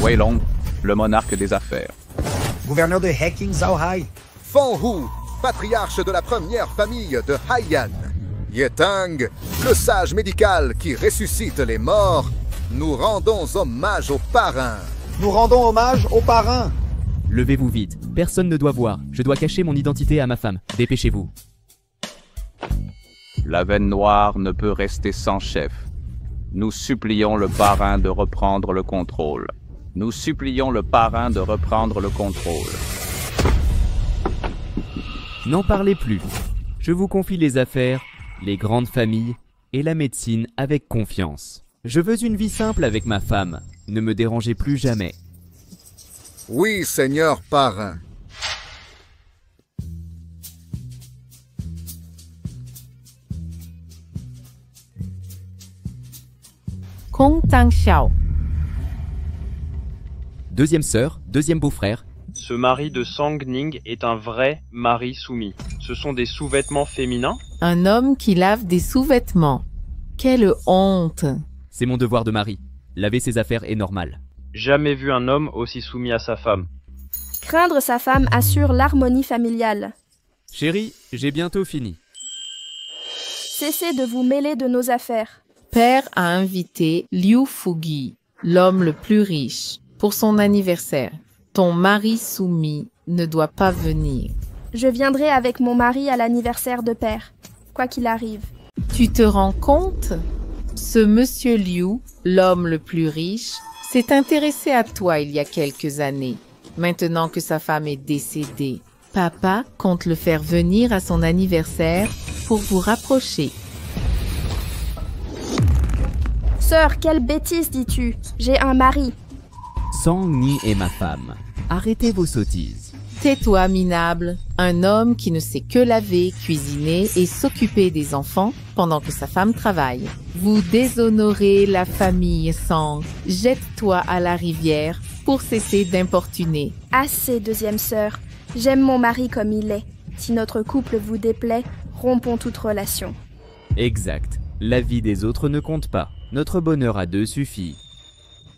Wei Long, le monarque des affaires. Gouverneur de Heqing Zhaohai. Fan Hu, patriarche de la première famille de Haiyan. Yetang, le sage médical qui ressuscite les morts. Nous rendons hommage au parrain. Nous rendons hommage au parrain. Levez-vous vite, personne ne doit voir. Je dois cacher mon identité à ma femme. Dépêchez-vous. La veine noire ne peut rester sans chef. Nous supplions le parrain de reprendre le contrôle. Nous supplions le parrain de reprendre le contrôle. N'en parlez plus. Je vous confie les affaires, les grandes familles et la médecine avec confiance. Je veux une vie simple avec ma femme. Ne me dérangez plus jamais. Oui, seigneur parrain. Kong Tang-xiao. Deuxième sœur, deuxième beau-frère. Ce mari de Sang Ning est un vrai mari soumis. Ce sont des sous-vêtements féminins? Un homme qui lave des sous-vêtements. Quelle honte! C'est mon devoir de mari. Laver ses affaires est normal. Jamais vu un homme aussi soumis à sa femme. Craindre sa femme assure l'harmonie familiale. Chérie, j'ai bientôt fini. Cessez de vous mêler de nos affaires. Père a invité Liu Fugi, l'homme le plus riche, pour son anniversaire. Ton mari soumis ne doit pas venir. Je viendrai avec mon mari à l'anniversaire de père, quoi qu'il arrive. Tu te rends compte? Ce monsieur Liu, l'homme le plus riche, s'est intéressé à toi il y a quelques années. Maintenant que sa femme est décédée, papa compte le faire venir à son anniversaire pour vous rapprocher. Sœur, quelle bêtise dis-tu? J'ai un mari. Sang Ni est ma femme. Arrêtez vos sottises. Tais-toi, minable. Un homme qui ne sait que laver, cuisiner et s'occuper des enfants pendant que sa femme travaille. Vous déshonorez la famille Sang. Jette-toi à la rivière pour cesser d'importuner. Assez, deuxième sœur. J'aime mon mari comme il est. Si notre couple vous déplaît, rompons toute relation. Exact. La vie des autres ne compte pas. Notre bonheur à deux suffit.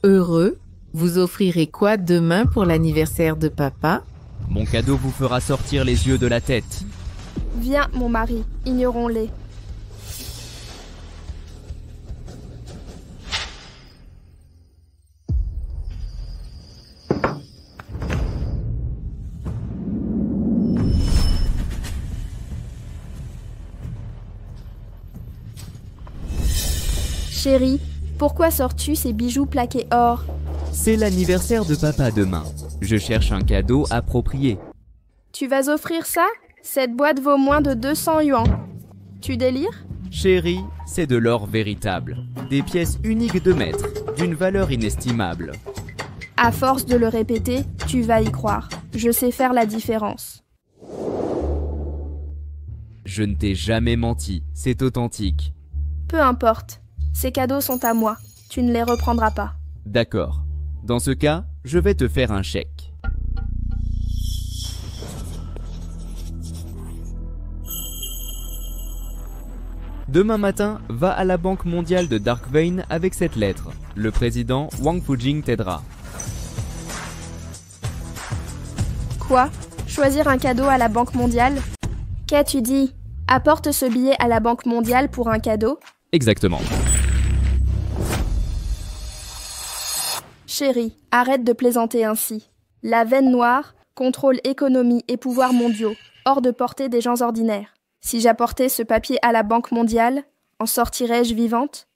Heureux, vous offrirez quoi demain pour l'anniversaire de papa? Mon cadeau vous fera sortir les yeux de la tête. Viens, mon mari, ignorons-les. Chérie, pourquoi sors-tu ces bijoux plaqués or? C'est l'anniversaire de papa demain. Je cherche un cadeau approprié. Tu vas offrir ça? Cette boîte vaut moins de 200 yuans. Tu délires? Chérie, c'est de l'or véritable. Des pièces uniques de maître, d'une valeur inestimable. À force de le répéter, tu vas y croire. Je sais faire la différence. Je ne t'ai jamais menti, c'est authentique. Peu importe. Ces cadeaux sont à moi. Tu ne les reprendras pas. D'accord. Dans ce cas, je vais te faire un chèque. Demain matin, va à la Banque mondiale de Darkvein avec cette lettre. Le président Wang Fujing t'aidera. Quoi? Choisir un cadeau à la Banque mondiale? Qu'as-tu dit? Apporte ce billet à la Banque mondiale pour un cadeau? Exactement. Chérie, arrête de plaisanter ainsi. La veine noire contrôle économie et pouvoirs mondiaux, hors de portée des gens ordinaires. Si j'apportais ce papier à la Banque mondiale, en sortirais-je vivante?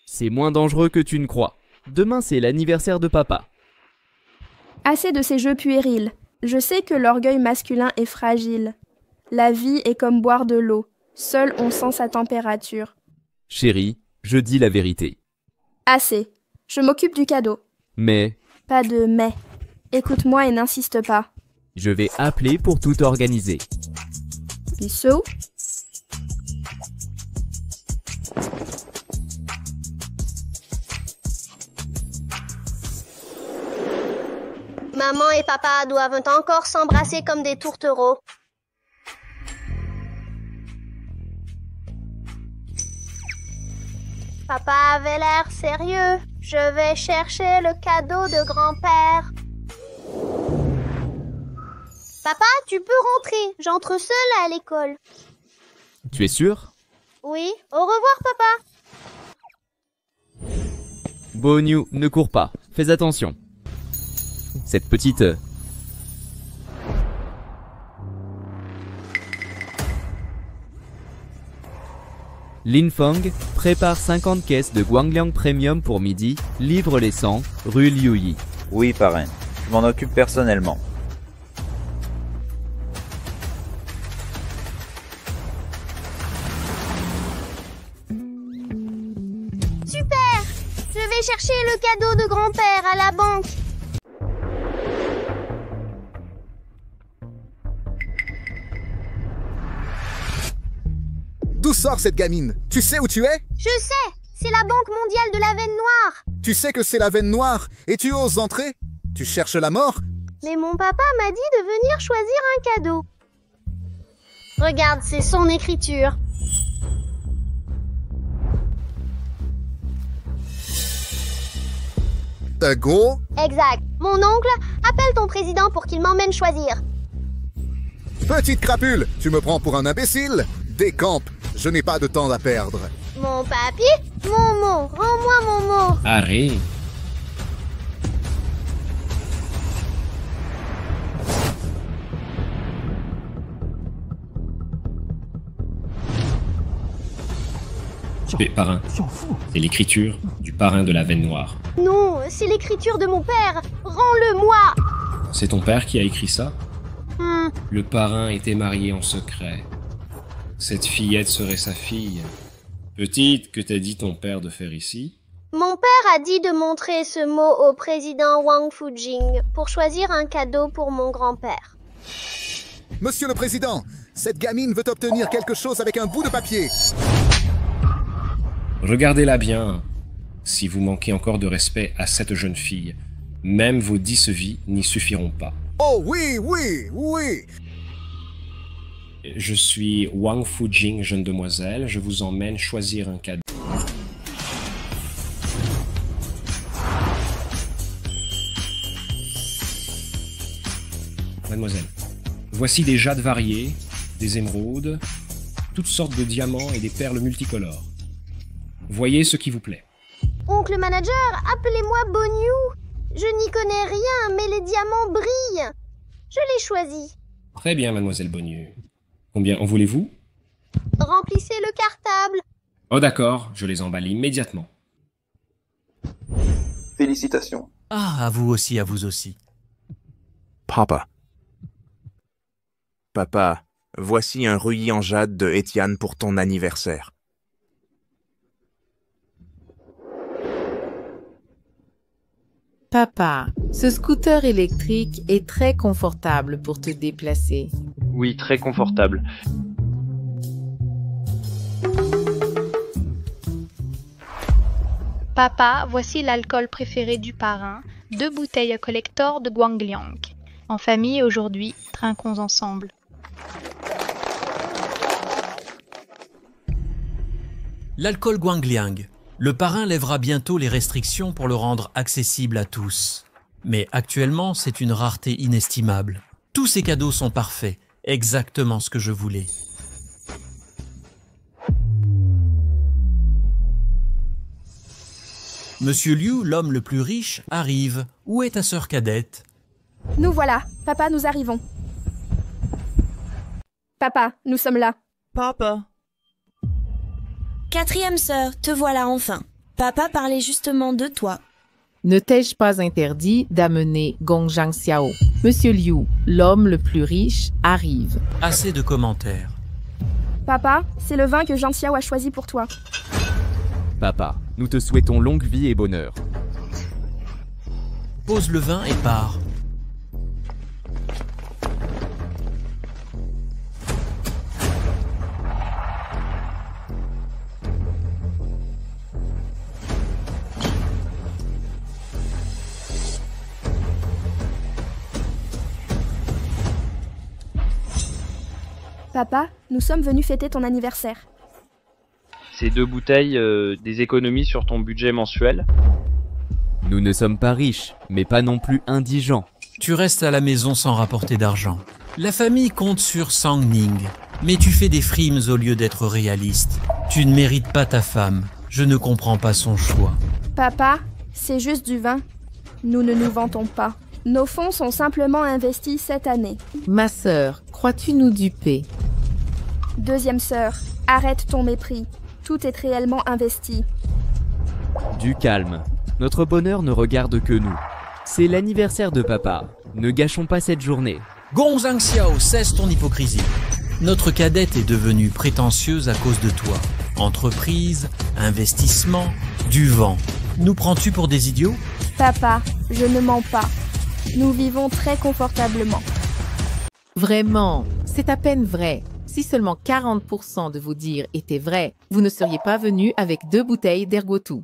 C'est moins dangereux que tu ne crois. Demain, c'est l'anniversaire de papa. Assez de ces jeux puérils. Je sais que l'orgueil masculin est fragile. La vie est comme boire de l'eau. Seul on sent sa température. Chérie, je dis la vérité. Assez. Je m'occupe du cadeau. Mais... Pas de mais. Écoute-moi et n'insiste pas. Je vais appeler pour tout organiser. Bissot? Maman et papa doivent encore s'embrasser comme des tourtereaux. Papa avait l'air sérieux. Je vais chercher le cadeau de grand-père. Papa, tu peux rentrer. J'entre seule à l'école. Tu es sûr? Oui, au revoir, papa. Bonnew, ne cours pas. Fais attention. Cette petite... Lin Feng prépare 50 caisses de Guangliang Premium pour midi, livre les 100, rue Liuyi. Oui, parrain. Je m'en occupe personnellement. Super! Je vais chercher le cadeau de grand-père à la banque. D'où sort cette gamine? Tu sais où tu es? Je sais! C'est la Banque mondiale de la veine noire. Tu sais que c'est la veine noire et tu oses entrer? Tu cherches la mort? Mais mon papa m'a dit de venir choisir un cadeau. Regarde, c'est son écriture. Gros? Exact. Mon oncle, appelle ton président pour qu'il m'emmène choisir. Petite crapule, tu me prends pour un imbécile? Décampe, je n'ai pas de temps à perdre. Mon papier? Mon mot. Rends-moi mon mot. Arrête. Mais parrain, c'est l'écriture du parrain de la veine noire. Non, c'est l'écriture de mon père. Rends-le-moi. C'est ton père qui a écrit ça? Le parrain était marié en secret. Cette fillette serait sa fille. Petite, que t'a dit ton père de faire ici? Mon père a dit de montrer ce mot au président Wang Fujing pour choisir un cadeau pour mon grand-père. Monsieur le Président, cette gamine veut obtenir quelque chose avec un bout de papier. Regardez-la bien. Si vous manquez encore de respect à cette jeune fille, même vos 10 vies n'y suffiront pas. Oh oui, oui, oui. Je suis Wang Fujing, jeune demoiselle. Je vous emmène choisir un cadeau. Mademoiselle, voici des jades variés, des émeraudes, toutes sortes de diamants et des perles multicolores. Voyez ce qui vous plaît. Oncle manager, appelez-moi Bonnew. Je n'y connais rien, mais les diamants brillent. Je les choisis. Très bien, mademoiselle Bonnew. Combien en voulez-vous? Remplissez le cartable. Oh d'accord, je les emballe immédiatement. Félicitations. Ah, à vous aussi, à vous aussi. Papa. Papa, voici un reuilli en jade de Etienne pour ton anniversaire. Papa, ce scooter électrique est très confortable pour te déplacer. Oui, très confortable. Papa, voici l'alcool préféré du parrain, 2 bouteilles à collector de Guangliang. En famille aujourd'hui, trinquons ensemble. L'alcool Guangliang. Le parrain lèvera bientôt les restrictions pour le rendre accessible à tous. Mais actuellement, c'est une rareté inestimable. Tous ces cadeaux sont parfaits, exactement ce que je voulais. Monsieur Liu, l'homme le plus riche, arrive. Où est ta sœur cadette? Nous voilà. Papa, nous arrivons. Papa, nous sommes là. Papa. Quatrième sœur, te voilà enfin. Papa parlait justement de toi. Ne t'ai-je pas interdit d'amener Gong Zhang Xiao? Monsieur Liu, l'homme le plus riche, arrive. Assez de commentaires. Papa, c'est le vin que Zhang Xiao a choisi pour toi. Papa, nous te souhaitons longue vie et bonheur. Pose le vin et pars. Papa, nous sommes venus fêter ton anniversaire. ces 2 bouteilles des économies sur ton budget mensuel? Nous ne sommes pas riches, mais pas non plus indigents. Tu restes à la maison sans rapporter d'argent. La famille compte sur Sang Ning, mais tu fais des frimes au lieu d'être réaliste. Tu ne mérites pas ta femme. Je ne comprends pas son choix. Papa, c'est juste du vin. Nous ne nous vantons pas. Nos fonds sont simplement investis cette année. Ma sœur, crois-tu nous duper? Deuxième sœur, arrête ton mépris. Tout est réellement investi. Du calme. Notre bonheur ne regarde que nous. C'est l'anniversaire de papa. Ne gâchons pas cette journée. Gong Zhangxiao, cesse ton hypocrisie. Notre cadette est devenue prétentieuse à cause de toi. Entreprise, investissement, du vent. Nous prends-tu pour des idiots? Papa, je ne mens pas. Nous vivons très confortablement. Vraiment, c'est à peine vrai. Si seulement 40% de vos dires étaient vrais, vous ne seriez pas venu avec 2 bouteilles d'Ergotou.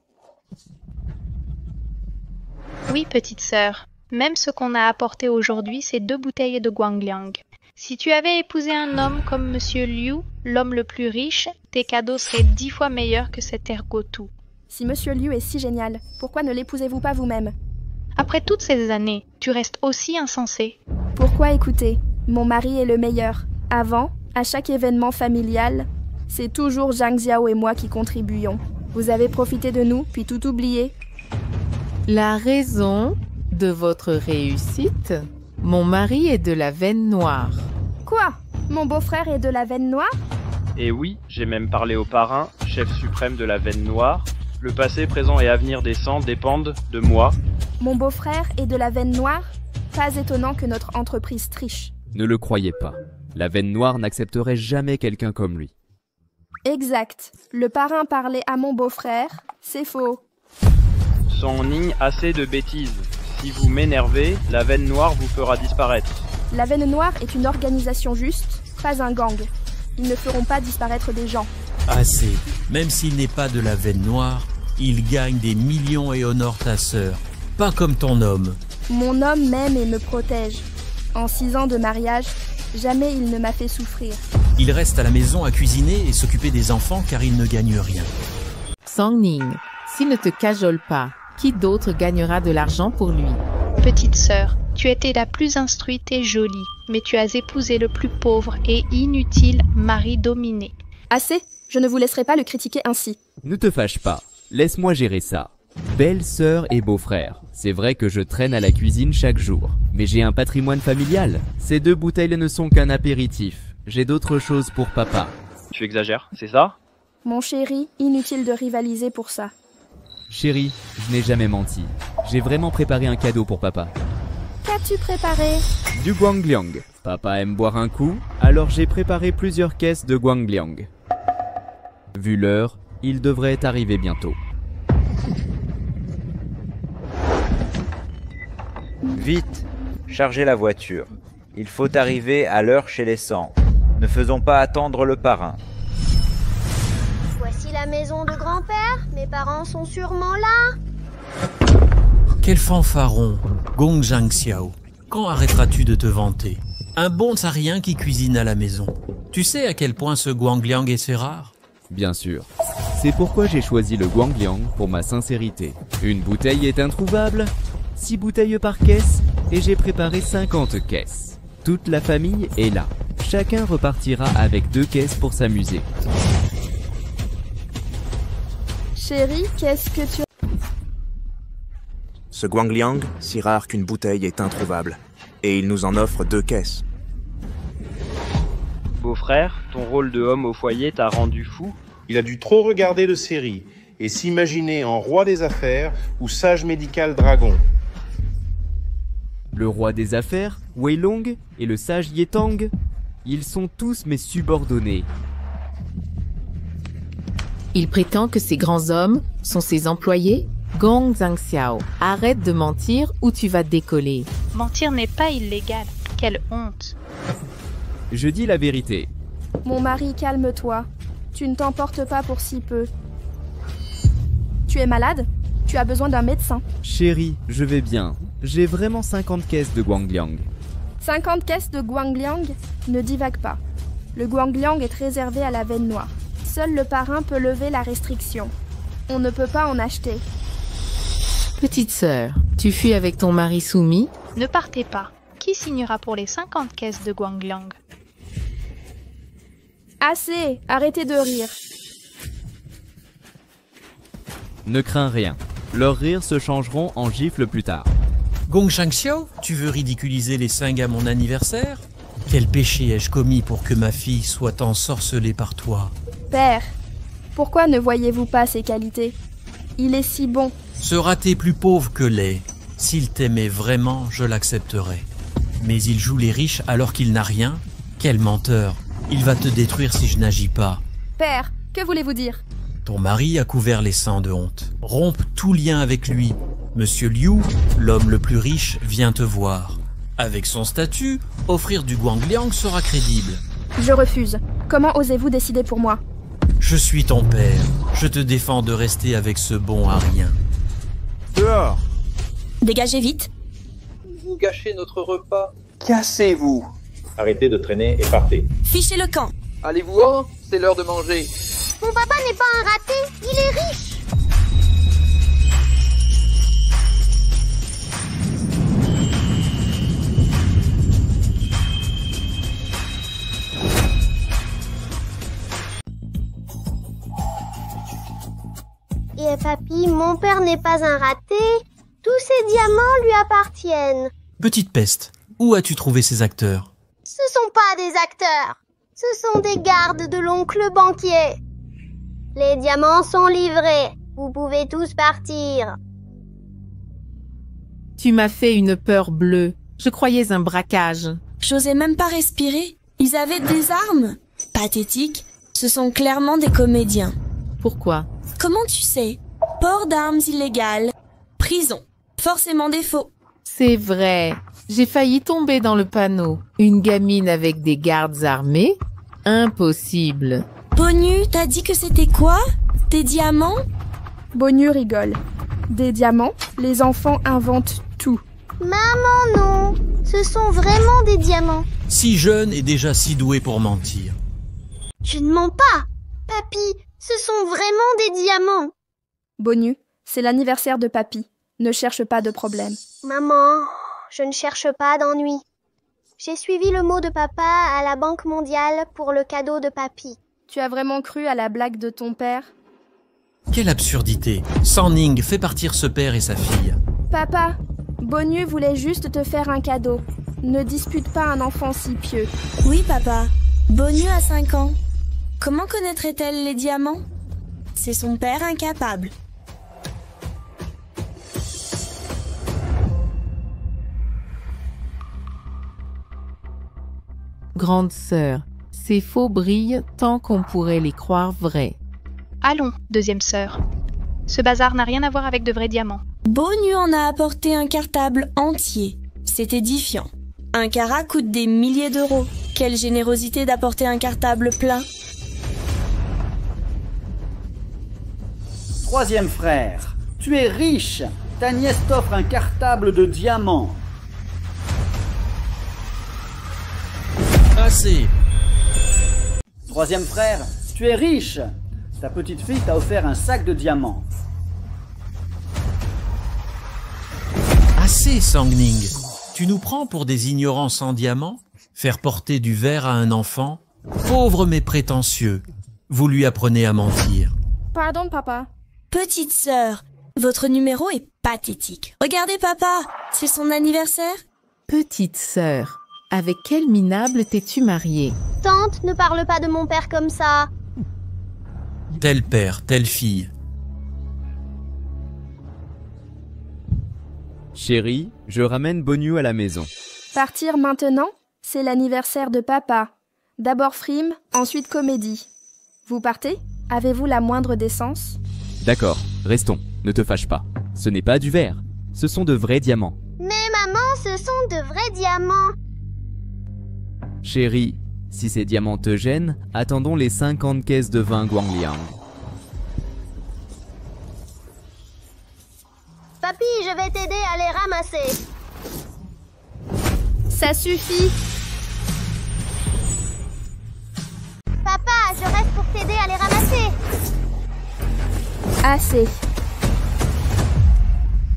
Oui, petite sœur. Même ce qu'on a apporté aujourd'hui, c'est 2 bouteilles de Guangliang. Si tu avais épousé un homme comme Monsieur Liu, l'homme le plus riche, tes cadeaux seraient 10 fois meilleurs que cet Ergotou. Si Monsieur Liu est si génial, pourquoi ne l'épousez-vous pas vous-même? Après toutes ces années, tu restes aussi insensé. Pourquoi écouter? Mon mari est le meilleur. Avant, à chaque événement familial, c'est toujours Zhang Xiao et moi qui contribuions. Vous avez profité de nous, puis tout oublié. La raison de votre réussite? Mon mari est de la veine noire. Quoi? Mon beau-frère est de la veine noire? Et oui, j'ai même parlé au parrain, chef suprême de la veine noire. Le passé, présent et avenir des sangs dépendent de moi. Mon beau-frère est de la veine noire? Pas étonnant que notre entreprise triche. Ne le croyez pas. La veine noire n'accepterait jamais quelqu'un comme lui. Exact. Le parrain parlait à mon beau-frère. C'est faux. Sang Ning, assez de bêtises. Si vous m'énervez, la veine noire vous fera disparaître. La veine noire est une organisation juste, pas un gang. Ils ne feront pas disparaître des gens. Assez. Même s'il n'est pas de la veine noire, il gagne des millions et honore ta sœur. Pas comme ton homme. Mon homme m'aime et me protège. En 6 ans de mariage, jamais il ne m'a fait souffrir. Il reste à la maison à cuisiner et s'occuper des enfants car il ne gagne rien. Sang Ning, s'il ne te cajole pas, qui d'autre gagnera de l'argent pour lui? Petite sœur, tu étais la plus instruite et jolie, mais tu as épousé le plus pauvre et inutile mari dominé. Assez, je ne vous laisserai pas le critiquer ainsi. Ne te fâche pas, laisse-moi gérer ça. Belle sœur et beau-frère, c'est vrai que je traîne à la cuisine chaque jour, mais j'ai un patrimoine familial. Ces 2 bouteilles ne sont qu'un apéritif. J'ai d'autres choses pour papa. Tu exagères, c'est ça? Mon chéri, inutile de rivaliser pour ça. Chérie, je n'ai jamais menti. J'ai vraiment préparé un cadeau pour papa. Qu'as-tu préparé? Du Guangliang. Papa aime boire un coup, alors j'ai préparé plusieurs caisses de Guangliang. Vu l'heure, il devrait arriver bientôt. Vite, chargez la voiture. Il faut arriver à l'heure chez les Sang. Ne faisons pas attendre le parrain. Voici la maison de grand-père. Mes parents sont sûrement là. Quel fanfaron, Gong Zhangxiao. Quand arrêteras-tu de te vanter? Un bon tsarien qui cuisine à la maison. Tu sais à quel point ce Guangliang est si rare? Bien sûr. C'est pourquoi j'ai choisi le Guangliang pour ma sincérité. Une bouteille est introuvable, 6 bouteilles par caisse, et j'ai préparé 50 caisses. Toute la famille est là. Chacun repartira avec 2 caisses pour s'amuser. Chérie, qu'est-ce que tu... Ce Guangliang, si rare qu'une bouteille, est introuvable. Et il nous en offre 2 caisses. Beau-frère, ton rôle de homme au foyer t'a rendu fou? Il a dû trop regarder de séries et s'imaginer en roi des affaires ou sage médical dragon. Le roi des affaires, Wei Long, et le sage Yetang, ils sont tous mes subordonnés. Il prétend que ces grands hommes sont ses employés? Gong Zhangxiao, arrête de mentir ou tu vas décoller. Mentir n'est pas illégal. Quelle honte. Je dis la vérité. Mon mari, calme-toi. Tu ne t'emportes pas pour si peu. Tu es malade? Tu as besoin d'un médecin. Chérie, je vais bien. J'ai vraiment 50 caisses de Guangliang. 50 caisses de Guangliang? Ne divague pas. Le Guangliang est réservé à la veine noire. Seul le parrain peut lever la restriction. On ne peut pas en acheter. Petite sœur, tu fuis avec ton mari soumis? Ne partez pas. Qui signera pour les 50 caisses de Guangliang? Assez, arrêtez de rire. Ne crains rien. Leurs rires se changeront en gifles plus tard. Gong Shangxiao, tu veux ridiculiser les Sing à mon anniversaire? Quel péché ai-je commis pour que ma fille soit ensorcelée par toi? Père, pourquoi ne voyez-vous pas ses qualités? Il est si bon. Ce raté plus pauvre que laid. S'il t'aimait vraiment, je l'accepterais. Mais il joue les riches alors qu'il n'a rien? Quel menteur! Il va te détruire si je n'agis pas. Père, que voulez-vous dire? Ton mari a couvert les sangs de honte. Rompe tout lien avec lui. Monsieur Liu, l'homme le plus riche, vient te voir. Avec son statut, offrir du Guangliang sera crédible. Je refuse. Comment osez-vous décider pour moi? Je suis ton père. Je te défends de rester avec ce bon à rien. Dehors! Dégagez vite. Vous gâchez notre repas. Cassez-vous! Arrêtez de traîner et partez. Fichez le camp. Allez-vous-en, c'est l'heure de manger. Mon papa n'est pas un raté, il est riche. Et papy, mon père n'est pas un raté. Tous ces diamants lui appartiennent. Petite peste, où as-tu trouvé ces acteurs? Ce sont pas des acteurs. Ce sont des gardes de l'oncle banquier. Les diamants sont livrés. Vous pouvez tous partir. Tu m'as fait une peur bleue. Je croyais un braquage. J'osais même pas respirer. Ils avaient des armes. Pathétique. Ce sont clairement des comédiens. Pourquoi? Comment tu sais? Port d'armes illégales. Prison. Forcément des faux. C'est vrai. J'ai failli tomber dans le panneau. Une gamine avec des gardes armés? Impossible. Bonu, t'as dit que c'était quoi? Des diamants? Bonu rigole. Des diamants? Les enfants inventent tout. Maman, non. Ce sont vraiment des diamants. Si jeune et déjà si doué pour mentir. Je ne mens pas. Papy, ce sont vraiment des diamants. Bonu, c'est l'anniversaire de papy. Ne cherche pas de problème. Maman, je ne cherche pas d'ennui. J'ai suivi le mot de papa à la Banque mondiale pour le cadeau de papy. Tu as vraiment cru à la blague de ton père? Quelle absurdité! Sanning fait partir ce père et sa fille. Papa, Bonu voulait juste te faire un cadeau. Ne dispute pas un enfant si pieux. Oui, papa. Bonu a 5 ans. Comment connaîtrait-elle les diamants? C'est son père incapable. Grande sœur, ces faux brillent tant qu'on pourrait les croire vrais. Allons, deuxième sœur. Ce bazar n'a rien à voir avec de vrais diamants. Bonu en a apporté un cartable entier. C'est édifiant. Un carat coûte des milliers d'euros. Quelle générosité d'apporter un cartable plein. Troisième frère, tu es riche. Ta nièce t'offre un cartable de diamants. Assez. Troisième frère, tu es riche. Ta petite fille t'a offert un sac de diamants. Assez, Sangning. Tu nous prends pour des ignorants sans diamants? Faire porter du verre à un enfant? Pauvre mais prétentieux. Vous lui apprenez à mentir. Pardon, papa. Petite sœur, votre numéro est pathétique. Regardez, papa, c'est son anniversaire. Petite sœur, avec quel minable t'es-tu mariée? Tante, ne parle pas de mon père comme ça. Tel père, telle fille. Chérie, je ramène Bonu à la maison. Partir maintenant? C'est l'anniversaire de papa. D'abord frime, ensuite comédie. Vous partez? Avez-vous la moindre décence? D'accord, restons, ne te fâche pas. Ce n'est pas du verre, ce sont de vrais diamants. Mais maman, ce sont de vrais diamants. Chérie, si ces diamants te gênent, attendons les 50 caisses de vin Guangliang. Papy, je vais t'aider à les ramasser. Ça suffit. Papa, je reste pour t'aider à les ramasser. Assez.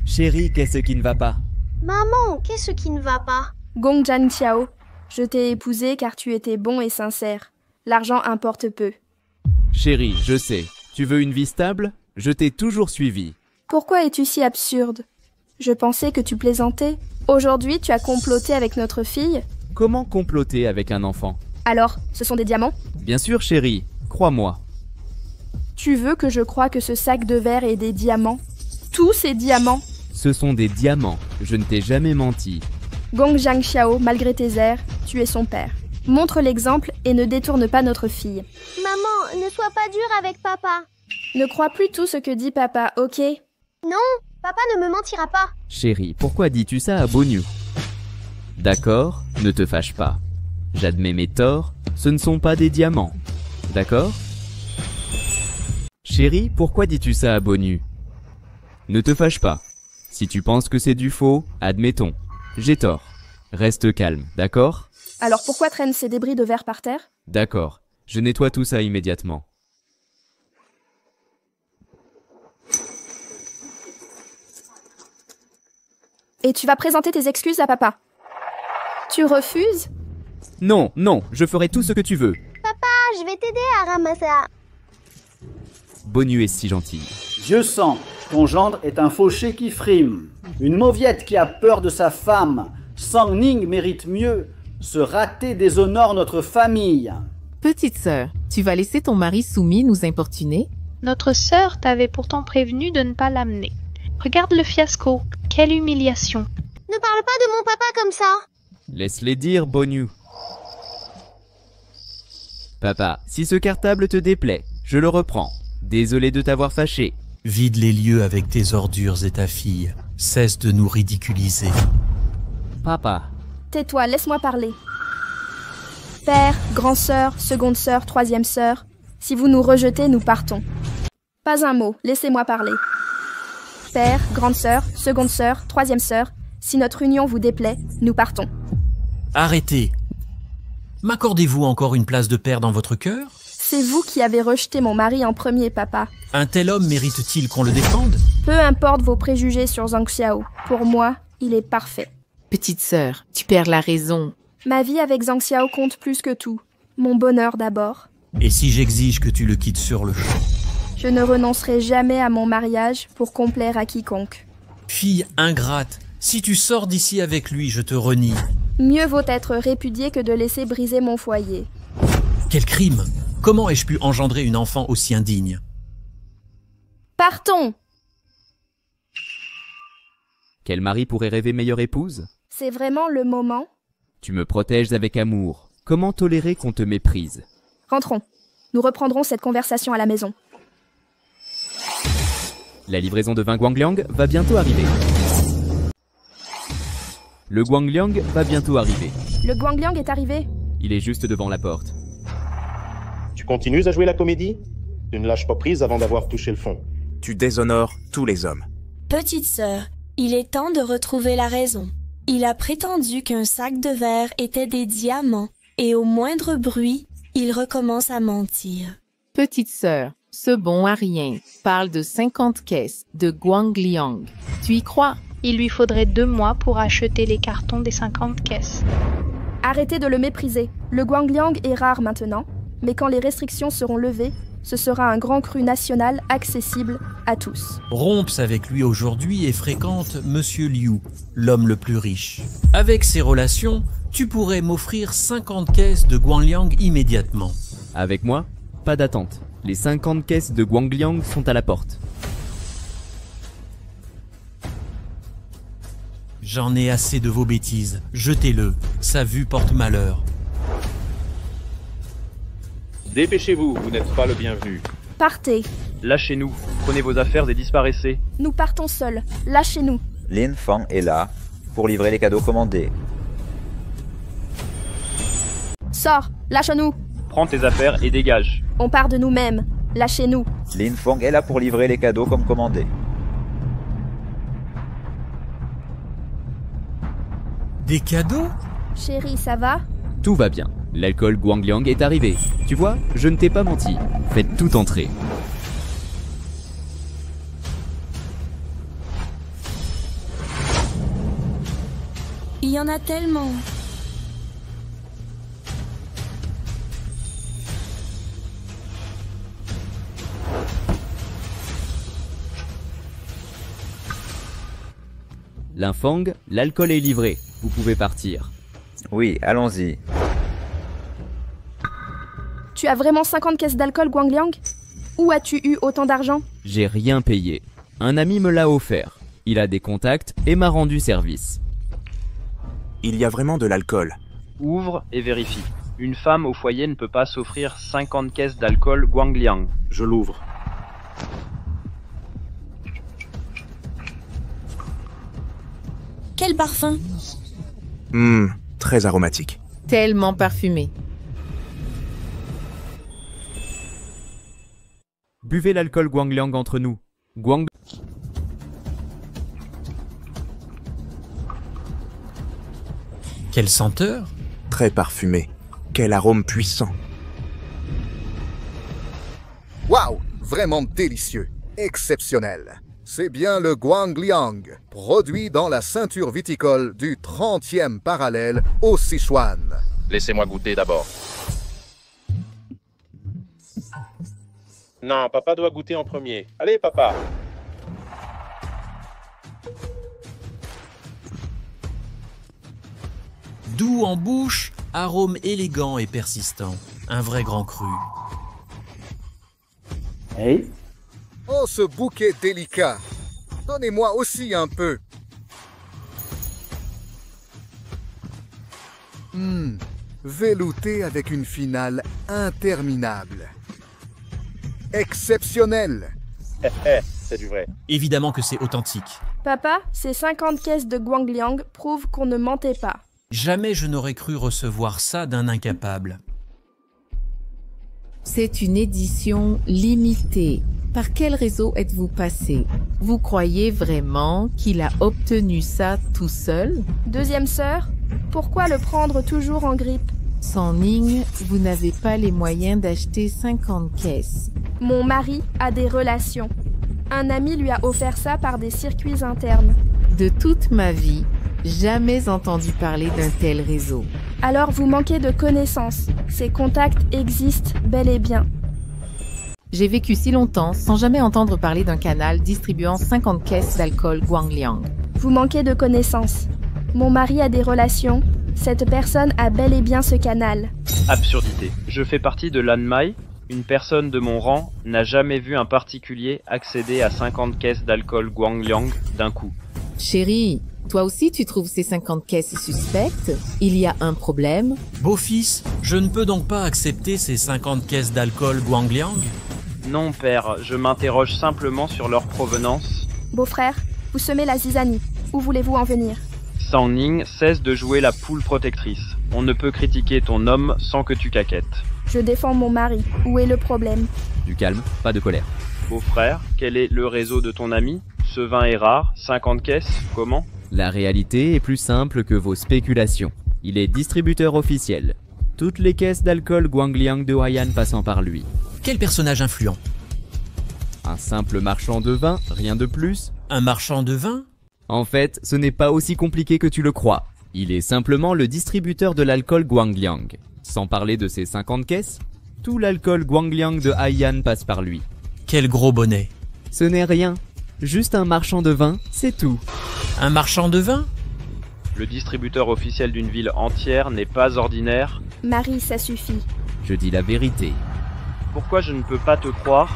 Chérie, qu'est-ce qui ne va pas? Maman, qu'est-ce qui ne va pas? Gong Jiangxiao, je t'ai épousé car tu étais bon et sincère. L'argent importe peu. Chérie, je sais. Tu veux une vie stable? Je t'ai toujours suivi. Pourquoi es-tu si absurde? Je pensais que tu plaisantais. Aujourd'hui, tu as comploté avec notre fille. Comment comploter avec un enfant? Alors, ce sont des diamants? Bien sûr, chérie. Crois-moi. Tu veux que je croie que ce sac de verre est des diamants? Tous ces diamants? Ce sont des diamants. Je ne t'ai jamais menti. Gong Jiangxiao, malgré tes airs, tu es son père. Montre l'exemple et ne détourne pas notre fille. Maman, ne sois pas dure avec papa. Ne crois plus tout ce que dit papa, ok? Non, papa ne me mentira pas. Chérie, pourquoi dis-tu ça à Bonnieu? D'accord, ne te fâche pas. J'admets mes torts, ce ne sont pas des diamants. D'accord? Chérie, pourquoi dis-tu ça à Bonnieu? Ne te fâche pas. Si tu penses que c'est du faux, admettons. J'ai tort. Reste calme, d'accord? Alors pourquoi traînent ces débris de verre par terre? D'accord, je nettoie tout ça immédiatement. Et tu vas présenter tes excuses à papa. Tu refuses? Non, non, je ferai tout ce que tu veux. Papa, je vais t'aider à ramasser. Bonnieu est si gentil. Vieux sang, ton gendre est un fauché qui frime. Une mauviette qui a peur de sa femme. Sang Ning mérite mieux. Ce raté déshonore notre famille. Petite sœur, tu vas laisser ton mari soumis nous importuner? Notre sœur t'avait pourtant prévenu de ne pas l'amener. Regarde le fiasco. Quelle humiliation. Ne parle pas de mon papa comme ça. Laisse-les dire, Bonnieu. Papa, si ce cartable te déplaît, je le reprends. Désolé de t'avoir fâché. Vide les lieux avec tes ordures et ta fille. Cesse de nous ridiculiser. Papa. Tais-toi, laisse-moi parler. Père, grande sœur, seconde sœur, troisième sœur, si vous nous rejetez, nous partons. Pas un mot, laissez-moi parler. Père, grande sœur, seconde sœur, troisième sœur, si notre union vous déplaît, nous partons. Arrêtez. M'accordez-vous encore une place de père dans votre cœur? C'est vous qui avez rejeté mon mari en premier, papa. Un tel homme mérite-t-il qu'on le défende? Peu importe vos préjugés sur Zhang Xiao. Pour moi, il est parfait. Petite sœur, tu perds la raison. Ma vie avec Zhang Xiao compte plus que tout. Mon bonheur d'abord. Et si j'exige que tu le quittes sur le champ? Je ne renoncerai jamais à mon mariage pour complaire à quiconque. Fille ingrate, si tu sors d'ici avec lui, je te renie. Mieux vaut être répudié que de laisser briser mon foyer. Quel crime! Comment ai-je pu engendrer une enfant aussi indigne? Partons! Quel mari pourrait rêver meilleure épouse? C'est vraiment le moment? Tu me protèges avec amour. Comment tolérer qu'on te méprise? Rentrons. Nous reprendrons cette conversation à la maison. La livraison de vin Guangliang va bientôt arriver. Le Guangliang va bientôt arriver. Le Guangliang est arrivé? Il est juste devant la porte. Tu continues à jouer la comédie? Tu ne lâches pas prise avant d'avoir touché le fond. Tu déshonores tous les hommes. Petite sœur, il est temps de retrouver la raison. Il a prétendu qu'un sac de verre était des diamants, et au moindre bruit, il recommence à mentir. Petite sœur, ce bon à rien parle de 50 caisses de Guangliang. Tu y crois? Il lui faudrait 2 mois pour acheter les cartons des 50 caisses. Arrêtez de le mépriser. Le Guangliang est rare maintenant, mais quand les restrictions seront levées, ce sera un grand cru national accessible à tous. Romps avec lui aujourd'hui et fréquente Monsieur Liu, l'homme le plus riche. Avec ces relations, tu pourrais m'offrir 50 caisses de Guangliang immédiatement. Avec moi, pas d'attente. Les 50 caisses de Guangliang sont à la porte. J'en ai assez de vos bêtises. Jetez-le. Sa vue porte malheur. Dépêchez-vous, vous n'êtes pas le bienvenu. Partez. Lâchez-nous. Prenez vos affaires et disparaissez. Nous partons seuls. Lâchez-nous. Lin Fang est là pour livrer les cadeaux commandés. Sors. Lâche-nous. Prends tes affaires et dégage. On part de nous-mêmes. Lâchez-nous. Lin Fang est là pour livrer les cadeaux comme commandé. Des cadeaux? Chérie, ça va? Tout va bien. L'alcool Guangliang est arrivé. Tu vois, je ne t'ai pas menti. Faites tout entrer. Il y en a tellement. L'infang, l'alcool est livré. Vous pouvez partir. Oui, allons-y. Tu as vraiment 50 caisses d'alcool, Guangliang? Où as-tu eu autant d'argent? J'ai rien payé. Un ami me l'a offert. Il a des contacts et m'a rendu service. Il y a vraiment de l'alcool. Ouvre et vérifie. Une femme au foyer ne peut pas s'offrir 50 caisses d'alcool Guangliang. Je l'ouvre. Quel parfum! Très aromatique. Tellement parfumé. Buvez l'alcool Guangliang entre nous. Quelle senteur! Très parfumé. Quel arôme puissant. Waouh! Vraiment délicieux. Exceptionnel. C'est bien le Guangliang, produit dans la ceinture viticole du 30e parallèle au Sichuan. Laissez-moi goûter d'abord. Non, papa doit goûter en premier. Allez, papa. Doux en bouche, arôme élégant et persistant. Un vrai grand cru. Hey. Oh, ce bouquet délicat. Donnez-moi aussi un peu. Velouté avec une finale interminable. Exceptionnel. C'est du vrai. Évidemment que c'est authentique. Papa, ces 50 caisses de Guangliang prouvent qu'on ne mentait pas. Jamais je n'aurais cru recevoir ça d'un incapable. C'est une édition limitée. Par quel réseau êtes-vous passé? Vous croyez vraiment qu'il a obtenu ça tout seul? Deuxième sœur, pourquoi le prendre toujours en grippe? Sans Ning, vous n'avez pas les moyens d'acheter 50 caisses. Mon mari a des relations. Un ami lui a offert ça par des circuits internes. De toute ma vie, jamais entendu parler d'un tel réseau. Alors vous manquez de connaissances. Ces contacts existent bel et bien. J'ai vécu si longtemps sans jamais entendre parler d'un canal distribuant 50 caisses d'alcool Guangliang. Vous manquez de connaissances. Mon mari a des relations. Cette personne a bel et bien ce canal. Absurdité. Je fais partie de l'Anmai. Une personne de mon rang n'a jamais vu un particulier accéder à 50 caisses d'alcool Guangliang d'un coup. Chérie, toi aussi tu trouves ces 50 caisses suspectes? Il y a un problème? Beau-fils, je ne peux donc pas accepter ces 50 caisses d'alcool Guangliang? Non, père, je m'interroge simplement sur leur provenance. Beau-frère, vous semez la zizanie. Où voulez-vous en venir? Sang Ning, cesse de jouer la poule protectrice. On ne peut critiquer ton homme sans que tu caquettes. Je défends mon mari. Où est le problème? Du calme, pas de colère. Beau-frère, quel est le réseau de ton ami? Ce vin est rare, 50 caisses, comment? La réalité est plus simple que vos spéculations. Il est distributeur officiel. Toutes les caisses d'alcool Guangliang de Haiyan passant par lui. Quel personnage influent? Un simple marchand de vin, rien de plus. Un marchand de vin? En fait, ce n'est pas aussi compliqué que tu le crois. Il est simplement le distributeur de l'alcool Guangliang. Sans parler de ses 50 caisses, tout l'alcool Guangliang de Haiyan passe par lui. Quel gros bonnet! Ce n'est rien. Juste un marchand de vin, c'est tout. Un marchand de vin? Le distributeur officiel d'une ville entière n'est pas ordinaire. Marie, ça suffit. Je dis la vérité. Pourquoi je ne peux pas te croire?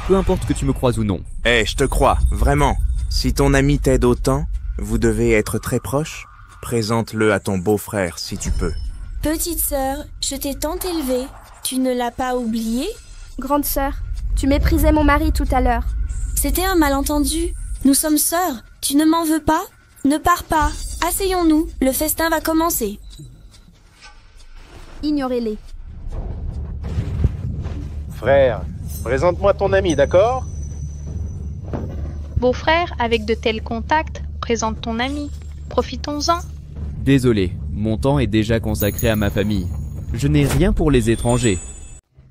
Peu importe que tu me croises ou non. Je te crois, vraiment. Si ton ami t'aide autant, vous devez être très proches. Présente-le à ton beau-frère si tu peux. Petite sœur, je t'ai tant élevée. Tu ne l'as pas oublié? Grande sœur, tu méprisais mon mari tout à l'heure. C'était un malentendu. Nous sommes sœurs. Tu ne m'en veux pas? Ne pars pas. Asseyons-nous. Le festin va commencer. Ignorez-les. Frère, présente-moi ton ami, d'accord? Beau-frère, avec de tels contacts, présente ton ami. Profitons-en. Désolé, mon temps est déjà consacré à ma famille. Je n'ai rien pour les étrangers.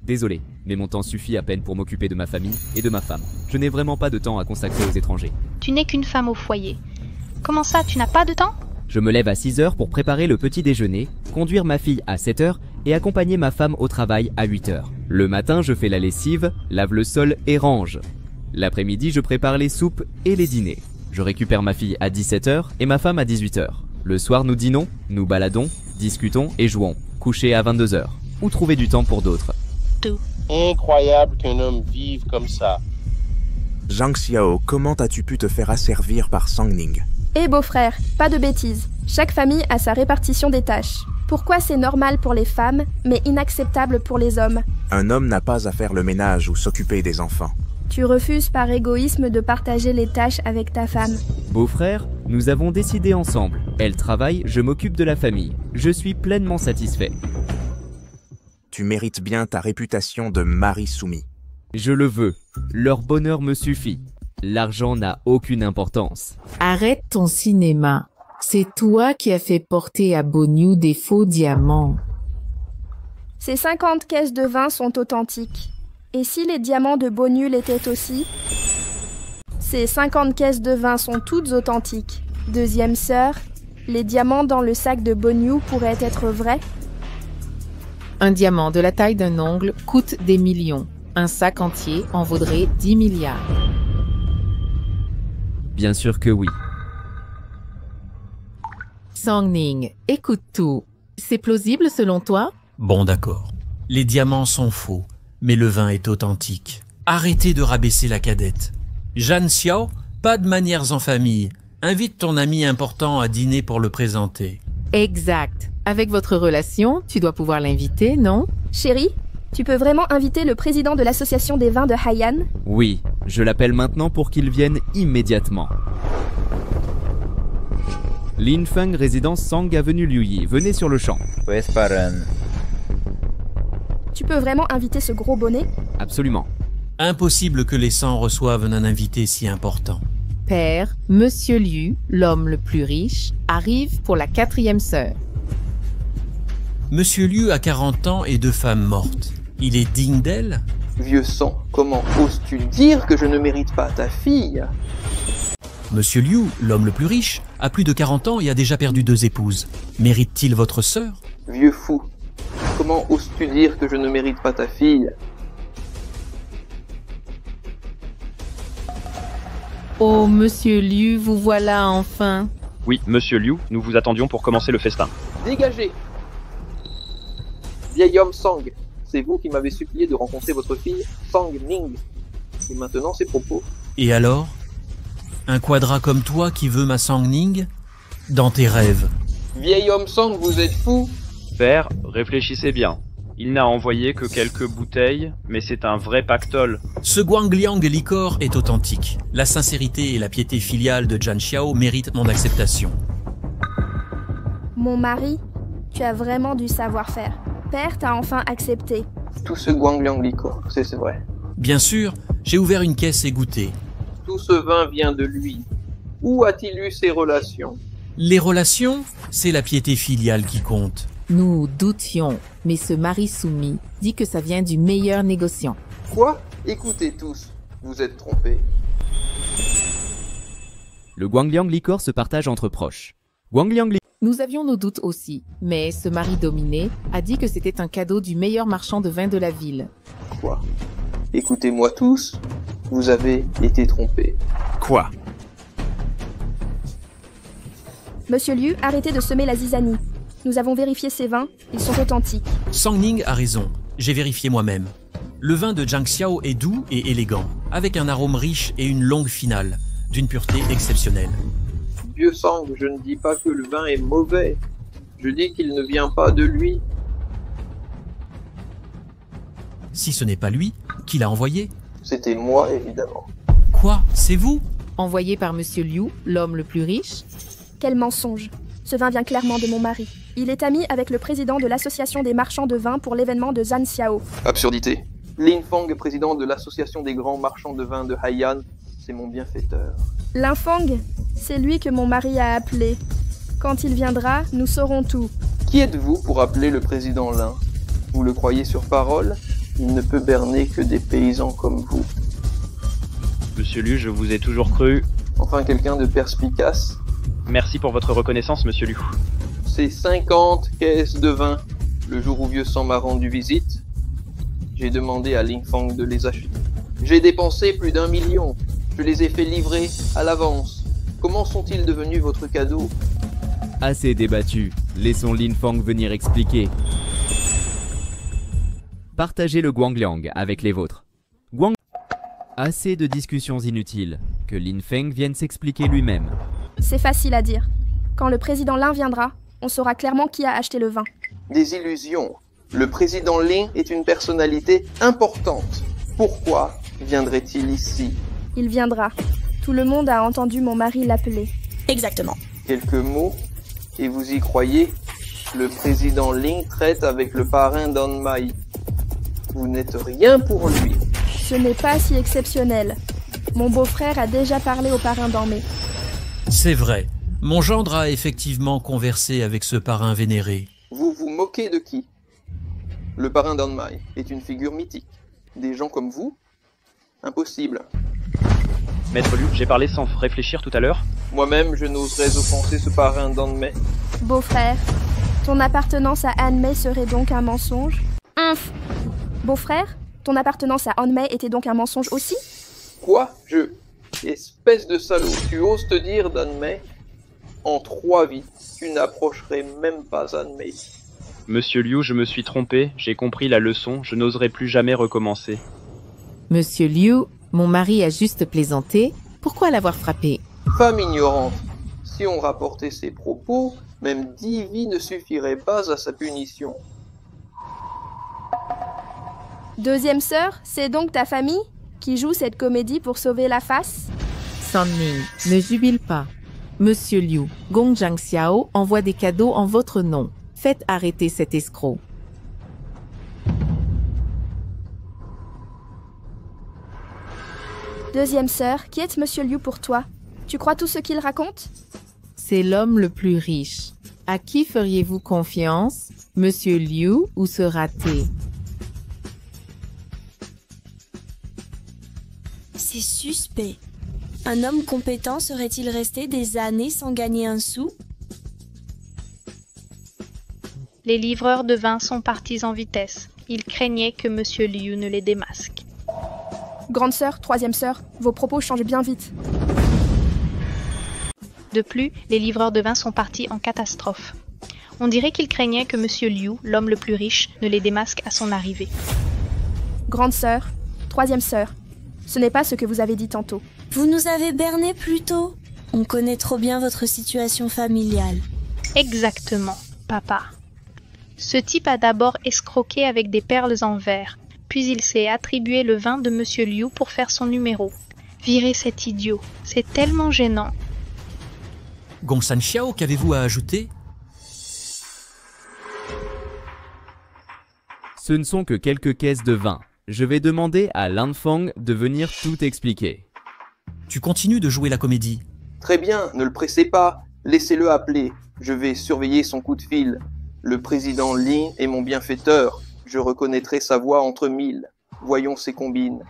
Désolé, mais mon temps suffit à peine pour m'occuper de ma famille et de ma femme. Je n'ai vraiment pas de temps à consacrer aux étrangers. Tu n'es qu'une femme au foyer. Comment ça, tu n'as pas de temps? Je me lève à 6 h pour préparer le petit déjeuner, conduire ma fille à 7 h et accompagner ma femme au travail à 8 h. Le matin, je fais la lessive, lave le sol et range. L'après-midi, je prépare les soupes et les dîners. Je récupère ma fille à 17 h et ma femme à 18 h. Le soir, nous dînons, nous baladons, discutons et jouons, couchés à 22 h. Ou trouver du temps pour d'autres. Incroyable qu'un homme vive comme ça. Zhang Xiao, comment as-tu pu te faire asservir par Sang Ning? Eh beau-frère, pas de bêtises. Chaque famille a sa répartition des tâches. Pourquoi c'est normal pour les femmes, mais inacceptable pour les hommes? Un homme n'a pas à faire le ménage ou s'occuper des enfants. Tu refuses par égoïsme de partager les tâches avec ta femme. Beau-frère, nous avons décidé ensemble. Elle travaille, je m'occupe de la famille. Je suis pleinement satisfait. Tu mérites bien ta réputation de mari soumis. Je le veux. Leur bonheur me suffit. L'argent n'a aucune importance. Arrête ton cinéma. C'est toi qui as fait porter à Bonniou des faux diamants. Ces 50 caisses de vin sont authentiques. Et si les diamants de Bonniou l'étaient aussi? Ces 50 caisses de vin sont toutes authentiques. Deuxième sœur, les diamants dans le sac de Bonniou pourraient être vrais? Un diamant de la taille d'un ongle coûte des millions. Un sac entier en vaudrait 10 milliards. Bien sûr que oui. Sang Ning, écoute tout. C'est plausible selon toi? Bon d'accord. Les diamants sont faux, mais le vin est authentique. Arrêtez de rabaisser la cadette. Zhang Xiao, pas de manières en famille. Invite ton ami important à dîner pour le présenter. Exact. Avec votre relation, tu dois pouvoir l'inviter, non? Chérie, tu peux vraiment inviter le président de l'association des vins de Haiyan? Oui, je l'appelle maintenant pour qu'il vienne immédiatement. Lin Feng, résidence Sang, avenue Liuyi. Venez sur le champ. West Baron. Tu peux vraiment inviter ce gros bonnet? Absolument. Impossible que les Sang reçoivent un invité si important. Père, Monsieur Liu, l'homme le plus riche, arrive pour la 4e sœur. Monsieur Liu a 40 ans et 2 femmes mortes. Il est digne d'elle? Vieux sang, comment oses-tu dire que je ne mérite pas ta fille? Monsieur Liu, l'homme le plus riche, a plus de 40 ans et a déjà perdu 2 épouses. Mérite-t-il votre sœur? Vieux fou, comment oses-tu dire que je ne mérite pas ta fille? Oh, Monsieur Liu, vous voilà enfin. Oui, Monsieur Liu, nous vous attendions pour commencer le festin. Dégagez! Vieil homme Sang, c'est vous qui m'avez supplié de rencontrer votre fille, Sang Ning. Et maintenant ses propos. Et alors? Un quadra comme toi qui veut ma Sang Ning? Dans tes rêves. Vieil homme Sang, vous êtes fou? Père, réfléchissez bien. Il n'a envoyé que quelques bouteilles, mais c'est un vrai pactole. Ce Guangliang Licor est authentique. La sincérité et la piété filiale de Zhang Xiao méritent mon acceptation. Mon mari, tu as vraiment du savoir-faire. Père t'a enfin accepté. Tout ce Guangliang Licor, c'est vrai. Bien sûr, j'ai ouvert une caisse et goûté. Tout ce vin vient de lui. Où a-t-il eu ses relations? Les relations, c'est la piété filiale qui compte. Nous doutions, mais ce mari soumis dit que ça vient du meilleur négociant. Quoi? Écoutez tous, vous êtes trompés. Le Guangliang Licor se partage entre proches. Guangliang Licor... Nous avions nos doutes aussi, mais ce mari dominé a dit que c'était un cadeau du meilleur marchand de vin de la ville. Quoi? Écoutez-moi tous, vous avez été trompés. Quoi? Monsieur Liu, arrêtez de semer la zizanie. Nous avons vérifié ces vins, ils sont authentiques. Sang Ning a raison, j'ai vérifié moi-même. Le vin de Zhang Xiao est doux et élégant, avec un arôme riche et une longue finale, d'une pureté exceptionnelle. Vieux Sang, je ne dis pas que le vin est mauvais. Je dis qu'il ne vient pas de lui. Si ce n'est pas lui, qui l'a envoyé? C'était moi, évidemment. Quoi? C'est vous? Envoyé par Monsieur Liu, l'homme le plus riche? Quel mensonge! Ce vin vient clairement de mon mari. Il est ami avec le président de l'association des marchands de vin pour l'événement de Zhang Xiao. Absurdité. Lin Feng, président de l'association des grands marchands de vin de Haiyan, c'est mon bienfaiteur. Lin Feng, c'est lui que mon mari a appelé. Quand il viendra, nous saurons tout. Qui êtes-vous pour appeler le président Lin? Vous le croyez sur parole? Il ne peut berner que des paysans comme vous. Monsieur Liu, je vous ai toujours cru. Enfin quelqu'un de perspicace. Merci pour votre reconnaissance, monsieur Liu. C'est 50 caisses de vin. Le jour où Vieux Sang m'a rendu visite, j'ai demandé à Ling Feng de les acheter. J'ai dépensé plus d'1 million. Je les ai fait livrer à l'avance. Comment sont-ils devenus votre cadeau? Assez débattu. Laissons Lin Feng venir expliquer. Partagez le Guangliang avec les vôtres. Assez de discussions inutiles. Que Lin Feng vienne s'expliquer lui-même. C'est facile à dire. Quand le président Lin viendra, on saura clairement qui a acheté le vin. Des illusions. Le président Ling est une personnalité importante. Pourquoi viendrait-il ici? Il viendra. Tout le monde a entendu mon mari l'appeler. Exactement. Quelques mots, et vous y croyez? Le président Ling traite avec le parrain d'Anmai. Vous n'êtes rien pour lui. Ce n'est pas si exceptionnel. Mon beau-frère a déjà parlé au parrain d'Anmai. C'est vrai. Mon gendre a effectivement conversé avec ce parrain vénéré. Vous vous moquez de qui? Le parrain d'Anmai est une figure mythique. Des gens comme vous? Impossible. Maître Liu, j'ai parlé sans réfléchir tout à l'heure. Moi-même, je n'oserais offenser ce parrain d'Anmai. Beau-frère, ton appartenance à Anmai serait donc un mensonge? Beau-frère, ton appartenance à Anmai était donc un mensonge aussi? Quoi? Espèce de salaud, tu oses te dire d'Anmai? En 3 vies, tu n'approcherais même pas Anmai. Monsieur Liu, je me suis trompé, j'ai compris la leçon, je n'oserai plus jamais recommencer. Monsieur Liu, mon mari a juste plaisanté. Pourquoi l'avoir frappé? Femme ignorante. Si on rapportait ses propos, même 10 vies ne suffiraient pas à sa punition. Deuxième sœur, c'est donc ta famille qui joue cette comédie pour sauver la face? Sanning, ne jubile pas. Monsieur Liu, Gong Jiangxiao envoie des cadeaux en votre nom. Faites arrêter cet escroc. Deuxième sœur, qui est Monsieur Liu pour toi? Tu crois tout ce qu'il raconte? C'est l'homme le plus riche. À qui feriez-vous confiance, Monsieur Liu ou ce raté? C'est suspect. Un homme compétent serait-il resté des années sans gagner un sou? Les livreurs de vin sont partis en vitesse. Ils craignaient que Monsieur Liu ne les démasque. Grande sœur, troisième sœur, vos propos changent bien vite. De plus, les livreurs de vin sont partis en catastrophe. On dirait qu'ils craignaient que Monsieur Liu, l'homme le plus riche, ne les démasque à son arrivée. Grande sœur, troisième sœur, ce n'est pas ce que vous avez dit tantôt. Vous nous avez berné plus tôt. On connaît trop bien votre situation familiale. Exactement, papa. Ce type a d'abord escroqué avec des perles en verre, puis il s'est attribué le vin de Monsieur Liu pour faire son numéro. Virez cet idiot, c'est tellement gênant. Gong Sanxiao, qu'avez-vous à ajouter? Ce ne sont que quelques caisses de vin. Je vais demander à Lin Feng de venir tout expliquer. Tu continues de jouer la comédie. Très bien, ne le pressez pas. Laissez-le appeler. Je vais surveiller son coup de fil. Le président Lin est mon bienfaiteur. Je reconnaîtrai sa voix entre 1000. Voyons ses combines.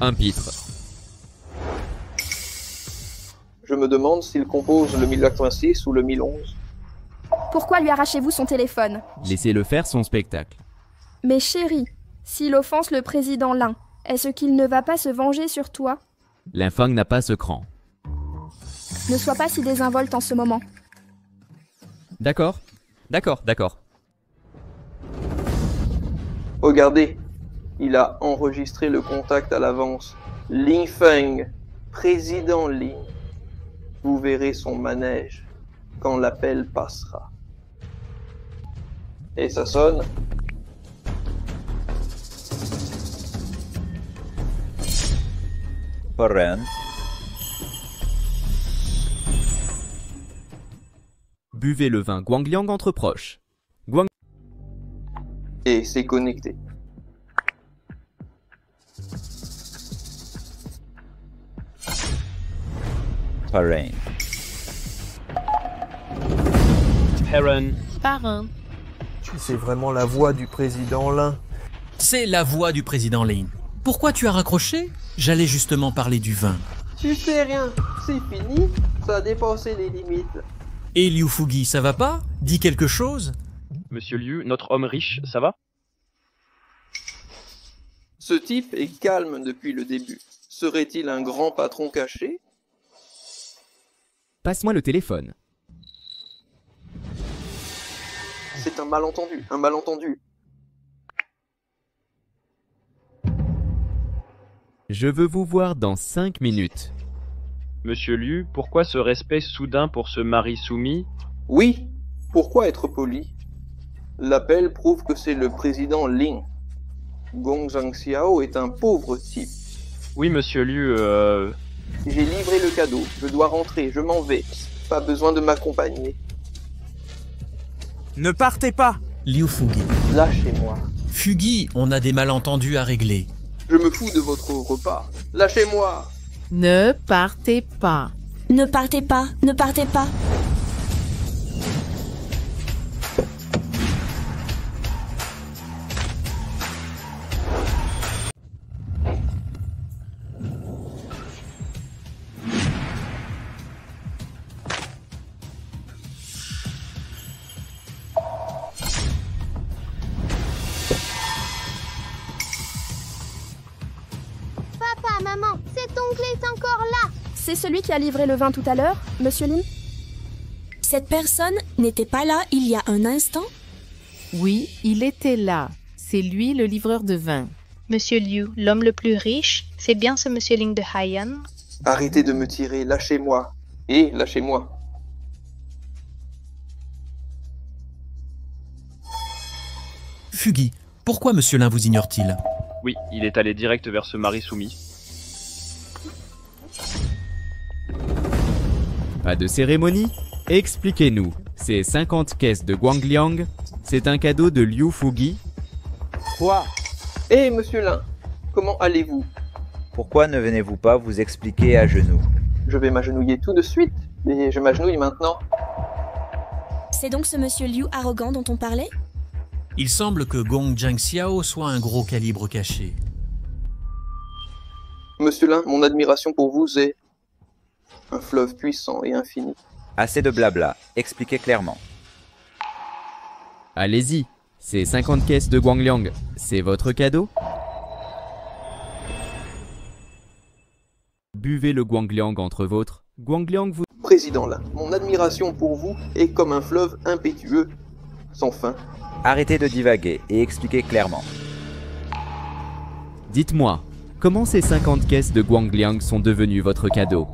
Un pitre. Je me demande s'il compose le 1086 ou le 1011. Pourquoi lui arrachez-vous son téléphone? Laissez-le faire son spectacle. Mais chérie, s'il offense le président Lin, est-ce qu'il ne va pas se venger sur toi? Lin Feng n'a pas ce cran. Ne sois pas si désinvolte en ce moment. D'accord. Regardez, il a enregistré le contact à l'avance. Ling Feng, président Lin. Vous verrez son manège quand l'appel passera. Et ça sonne. Parrain. Buvez le vin Guangliang entre proches. Et c'est connecté. Parrain. Parrain. C'est vraiment la voix du président Lin. C'est la voix du président Lin. Pourquoi tu as raccroché? J'allais justement parler du vin. Tu fais rien. C'est fini, ça a dépassé les limites. Et Liu Fugi, ça va pas? Dis quelque chose? Monsieur Liu, notre homme riche, ça va? Ce type est calme depuis le début. Serait-il un grand patron caché? Passe-moi le téléphone. C'est un malentendu, un malentendu. Je veux vous voir dans 5 minutes. Monsieur Liu, pourquoi ce respect soudain pour ce mari soumis? Oui, pourquoi être poli? L'appel prouve que c'est le président Ling. Gong Zhangxiao est un pauvre type. Oui, monsieur Liu, J'ai livré le cadeau, je dois rentrer, je m'en vais. Pas besoin de m'accompagner. Ne partez pas! Liu Fugi. Lâchez-moi. Fugi, on a des malentendus à régler. Je me fous de votre repas. Lâchez-moi. Ne partez pas. Ne partez pas, ne partez pas. Papa, maman, cet oncle est encore là. C'est celui qui a livré le vin tout à l'heure, Monsieur Lin? Cette personne n'était pas là il y a un instant? Oui, il était là. C'est lui le livreur de vin. Monsieur Liu, l'homme le plus riche, c'est bien ce Monsieur Ling de Haiyan? Arrêtez de me tirer, lâchez-moi. Et lâchez-moi. Fugi, pourquoi Monsieur Lin vous ignore-t-il? oui, il est allé direct vers ce mari soumis. Pas de cérémonie? Expliquez-nous. Ces 50 caisses de Guangliang, c'est un cadeau de Liu Fugi? Quoi? Eh, Monsieur Lin, comment allez-vous? Pourquoi ne venez-vous pas vous expliquer à genoux? Je vais m'agenouiller tout de suite. Et je m'agenouille maintenant. C'est donc ce Monsieur Liu arrogant dont on parlait? Il semble que Gong Zhangxiao soit un gros calibre caché. Monsieur Lin, mon admiration pour vous est un fleuve puissant et infini. Assez de blabla, expliquez clairement. Allez-y, ces 50 caisses de Guangliang, c'est votre cadeau? Buvez le Guangliang entre vôtres. Guangliang vous... Président Lin, mon admiration pour vous est comme un fleuve impétueux, sans fin. Arrêtez de divaguer et expliquez clairement. Dites-moi, comment ces 50 caisses de Guangliang sont devenues votre cadeau?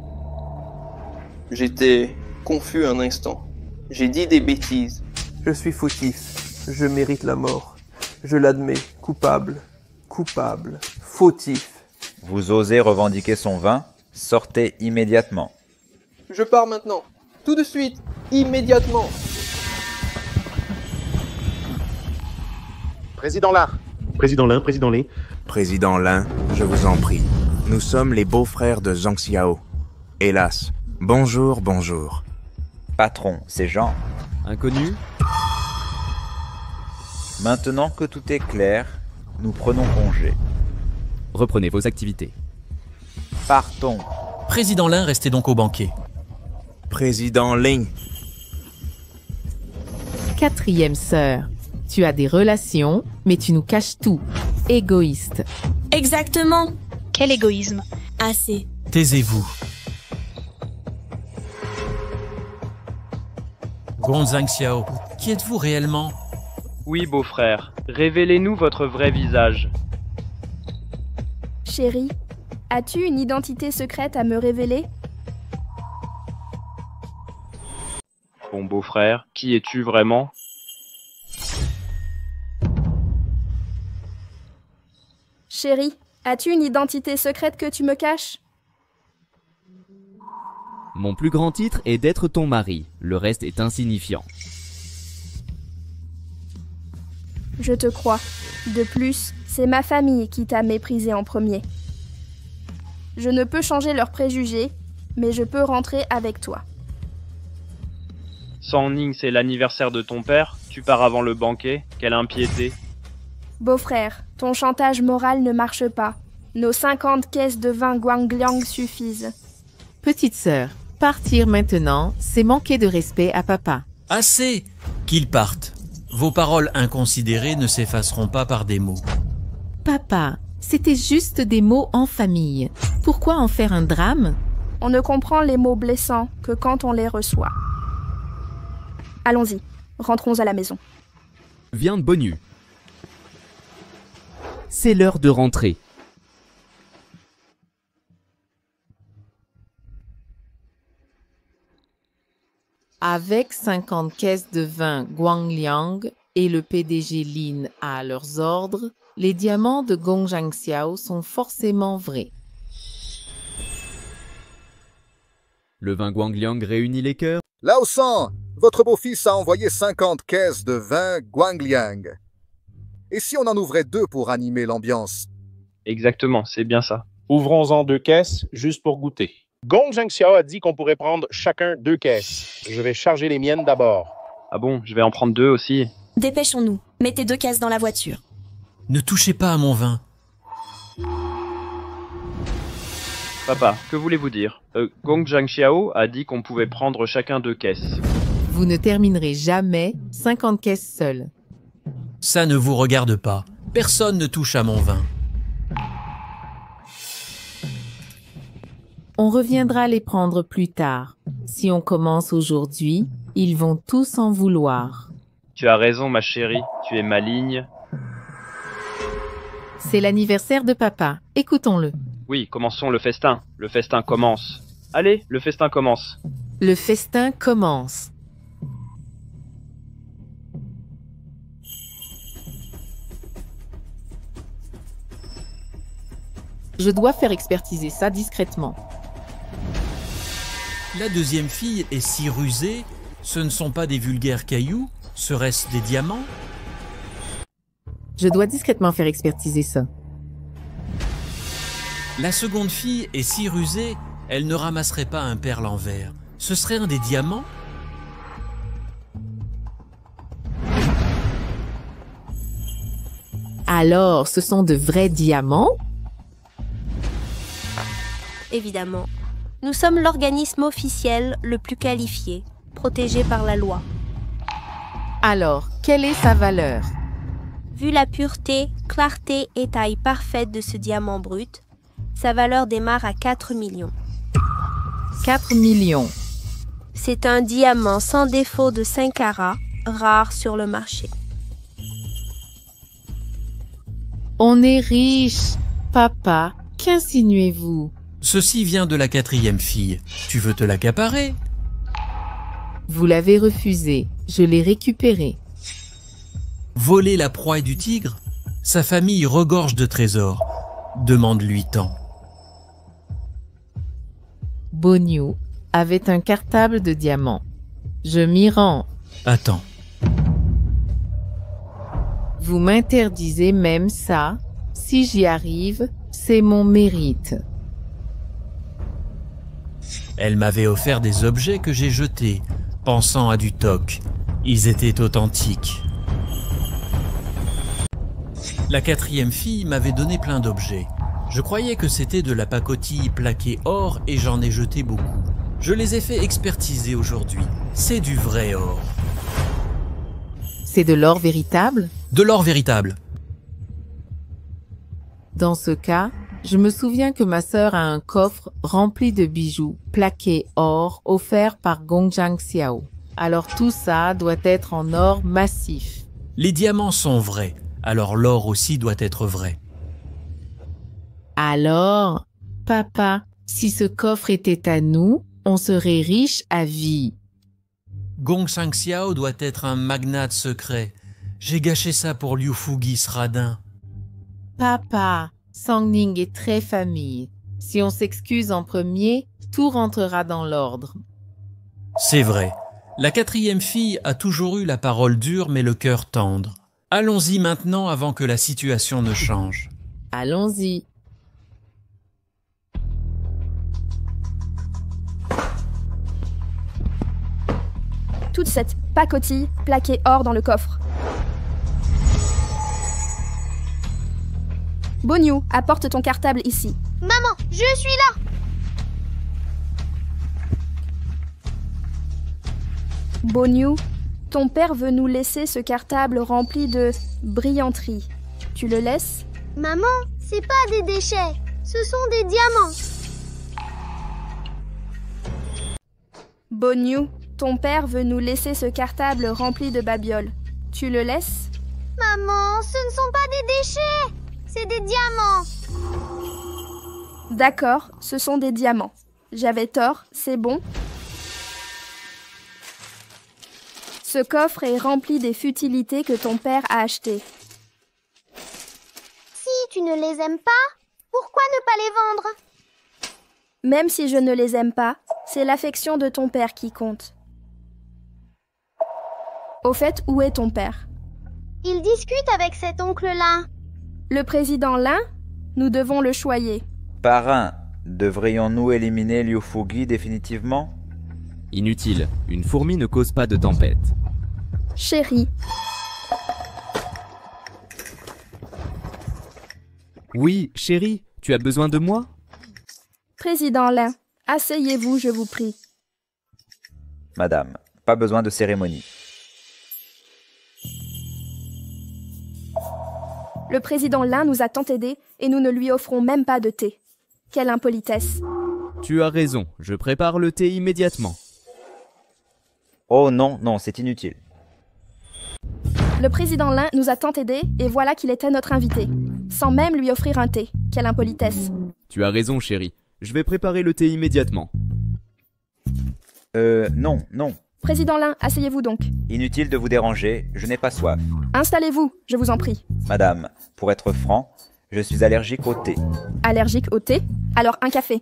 J'étais confus un instant. J'ai dit des bêtises. Je suis fautif. Je mérite la mort. Je l'admets. Coupable. Coupable. Fautif. Vous osez revendiquer son vin? Sortez immédiatement. Je pars maintenant. Tout de suite. Immédiatement. Président Lin. Président Lin, Président Lin. Président Lin, je vous en prie. Nous sommes les beaux-frères de Zhang Xiao. Hélas. Bonjour, bonjour. Patron, c'est Jean. Inconnu? Maintenant que tout est clair, nous prenons congé. Reprenez vos activités. Partons. Président Lin restait donc au banquet. Président Ling. 4e sœur. Tu as des relations, mais tu nous caches tout. Égoïste. Exactement. Quel égoïsme. Assez. Taisez-vous. Gong Zhangxiao, qui êtes-vous réellement? Oui, beau-frère, révélez-nous votre vrai visage. Chérie, as-tu une identité secrète à me révéler? Bon beau-frère, qui es-tu vraiment? Chérie, as-tu une identité secrète que tu me caches? Mon plus grand titre est d'être ton mari. Le reste est insignifiant. Je te crois. De plus, c'est ma famille qui t'a méprisé en premier. Je ne peux changer leurs préjugés, mais je peux rentrer avec toi. Sang Ning, c'est l'anniversaire de ton père? Tu pars avant le banquet? Quelle impiété! Beau-frère, ton chantage moral ne marche pas. Nos 50 caisses de vin Guangliang suffisent. Petite sœur, partir maintenant, c'est manquer de respect à papa. Assez! Qu'ils partent. Vos paroles inconsidérées ne s'effaceront pas par des mots. Papa, c'était juste des mots en famille. Pourquoi en faire un drame? On ne comprend les mots blessants que quand on les reçoit. Allons-y, rentrons à la maison. Viande Bonu. C'est l'heure de rentrer. Avec 50 caisses de vin Guangliang et le PDG Lin à leurs ordres, les diamants de Gongjiang Xiao sont forcément vrais. Le vin Guangliang réunit les cœurs. Lao San, votre beau-fils a envoyé 50 caisses de vin Guangliang. Et si on en ouvrait 2 pour animer l'ambiance? Exactement, c'est bien ça. Ouvrons-en 2 caisses, juste pour goûter. Gongjiang Xiao a dit qu'on pourrait prendre chacun 2 caisses. Je vais charger les miennes d'abord. Ah bon, je vais en prendre 2 aussi. Dépêchons-nous, mettez 2 caisses dans la voiture. Ne touchez pas à mon vin. Papa, que voulez-vous dire? Gongjiang Xiao a dit qu'on pouvait prendre chacun 2 caisses. Vous ne terminerez jamais 50 caisses seules. Ça ne vous regarde pas. Personne ne touche à mon vin. On reviendra les prendre plus tard. Si on commence aujourd'hui, ils vont tous en vouloir. Tu as raison, ma chérie. Tu es maligne. C'est l'anniversaire de papa. Écoutons-le. Oui, commençons le festin. Le festin commence. Allez, le festin commence. Le festin commence. Je dois faire expertiser ça discrètement. La deuxième fille est si rusée, ce ne sont pas des vulgaires cailloux, serait-ce des diamants? Je dois discrètement faire expertiser ça. La seconde fille est si rusée, elle ne ramasserait pas un perle en verre. Ce serait un des diamants? Alors, ce sont de vrais diamants? Évidemment. Nous sommes l'organisme officiel le plus qualifié, protégé par la loi. Alors, quelle est sa valeur? Vu la pureté, clarté et taille parfaite de ce diamant brut, sa valeur démarre à 4 millions. 4 millions. C'est un diamant sans défaut de 5 carats, rare sur le marché. On est riche. Papa, qu'insinuez-vous? Ceci vient de la quatrième fille. Tu veux te l'accaparer? Vous l'avez refusé. Je l'ai récupéré. Voler la proie du tigre? Sa famille regorge de trésors. Demande-lui tant. Boniu avait un cartable de diamants. Je m'y rends. Attends. Vous m'interdisez même ça. Si j'y arrive, c'est mon mérite. Elle m'avait offert des objets que j'ai jetés, pensant à du toc. Ils étaient authentiques. La quatrième fille m'avait donné plein d'objets. Je croyais que c'était de la pacotille plaquée or et j'en ai jeté beaucoup. Je les ai fait expertiser aujourd'hui. C'est du vrai or. C'est de l'or véritable? De l'or véritable. Dans ce cas, je me souviens que ma sœur a un coffre rempli de bijoux plaqués or offert par Gongjiang Xiao. Alors tout ça doit être en or massif. Les diamants sont vrais, alors l'or aussi doit être vrai. Alors, papa, si ce coffre était à nous, on serait riche à vie. Gongjiang Xiao doit être un magnate secret. J'ai gâché ça pour Liu Fugi ce radin. Papa, Sangning est très famille. Si on s'excuse en premier, tout rentrera dans l'ordre. C'est vrai. La quatrième fille a toujours eu la parole dure mais le cœur tendre. Allons-y maintenant avant que la situation ne change. Allons-y. Toute cette pacotille plaquée or dans le coffre. Boniu, apporte ton cartable ici. Maman, je suis là! Bonnieu, ton père veut nous laisser ce cartable rempli de brillanteries. Tu le laisses? Maman, c'est pas des déchets, ce sont des diamants. Bonnieu, ton père veut nous laisser ce cartable rempli de babioles. Tu le laisses? Maman, ce ne sont pas des déchets, c'est des diamants. D'accord, ce sont des diamants. J'avais tort, c'est bon. Ce coffre est rempli des futilités que ton père a achetées. Si tu ne les aimes pas, pourquoi ne pas les vendre? Même si je ne les aime pas, c'est l'affection de ton père qui compte. Au fait, où est ton père? Il discute avec cet oncle-là. Le président Lin? Nous devons le choyer. Parrain, devrions-nous éliminer Liu Fugi définitivement? Inutile, une fourmi ne cause pas de tempête. Chérie. Oui, chérie, tu as besoin de moi? Président Lin, asseyez-vous, je vous prie. Madame, pas besoin de cérémonie. Le président Lin nous a tant aidés et nous ne lui offrons même pas de thé. Quelle impolitesse. Tu as raison, je prépare le thé immédiatement. Oh non, non, c'est inutile. Le président Lin nous a tant aidés et voilà qu'il était notre invité, sans même lui offrir un thé. Quelle impolitesse. Tu as raison, chérie. Je vais préparer le thé immédiatement. Non, non. Président Lin, asseyez-vous donc. Inutile de vous déranger, je n'ai pas soif. Installez-vous, je vous en prie. Madame, pour être franc, je suis allergique au thé. Allergique au thé? Alors un café.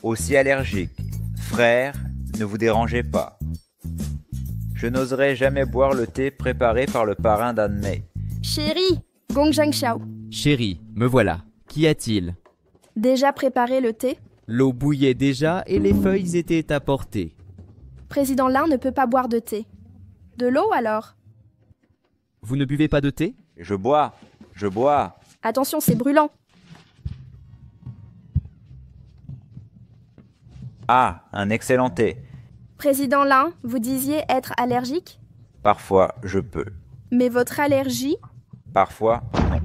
Aussi allergique. Frère, ne vous dérangez pas. Je n'oserais jamais boire le thé préparé par le parrain d'Anmei. Chérie, Gong Zhang Xiao. Chérie, me voilà. Qu'y a-t-il? Déjà préparé le thé? L'eau bouillait déjà et les feuilles étaient à portée. Président Lin ne peut pas boire de thé. De l'eau alors? Vous ne buvez pas de thé? Je bois. Attention, c'est brûlant. Ah, un excellent thé. Président Lin, vous disiez être allergique? Parfois, je peux. Mais votre allergie? Parfois, non.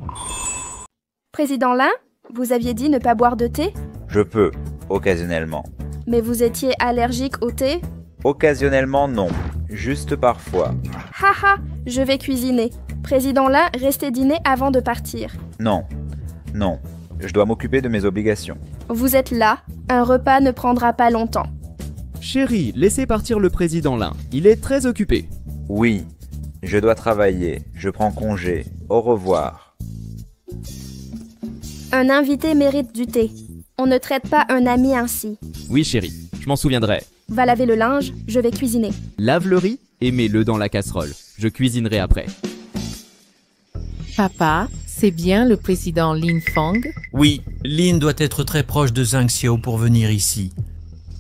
Président Lin, vous aviez dit ne pas boire de thé? Je peux, occasionnellement. Mais vous étiez allergique au thé? Occasionnellement, non. Juste parfois. Haha, je vais cuisiner. Président Lin, restez dîner avant de partir. Non, non. Je dois m'occuper de mes obligations. Vous êtes là, un repas ne prendra pas longtemps. Chérie, laissez partir le président Lin. Il est très occupé. Oui, je dois travailler. Je prends congé. Au revoir. Un invité mérite du thé. On ne traite pas un ami ainsi. Oui, chérie, je m'en souviendrai. Va laver le linge, je vais cuisiner. Lave le riz et mets-le dans la casserole. Je cuisinerai après. Papa, c'est bien le président Lin Feng? Oui, Lin doit être très proche de Zhang Xiao pour venir ici.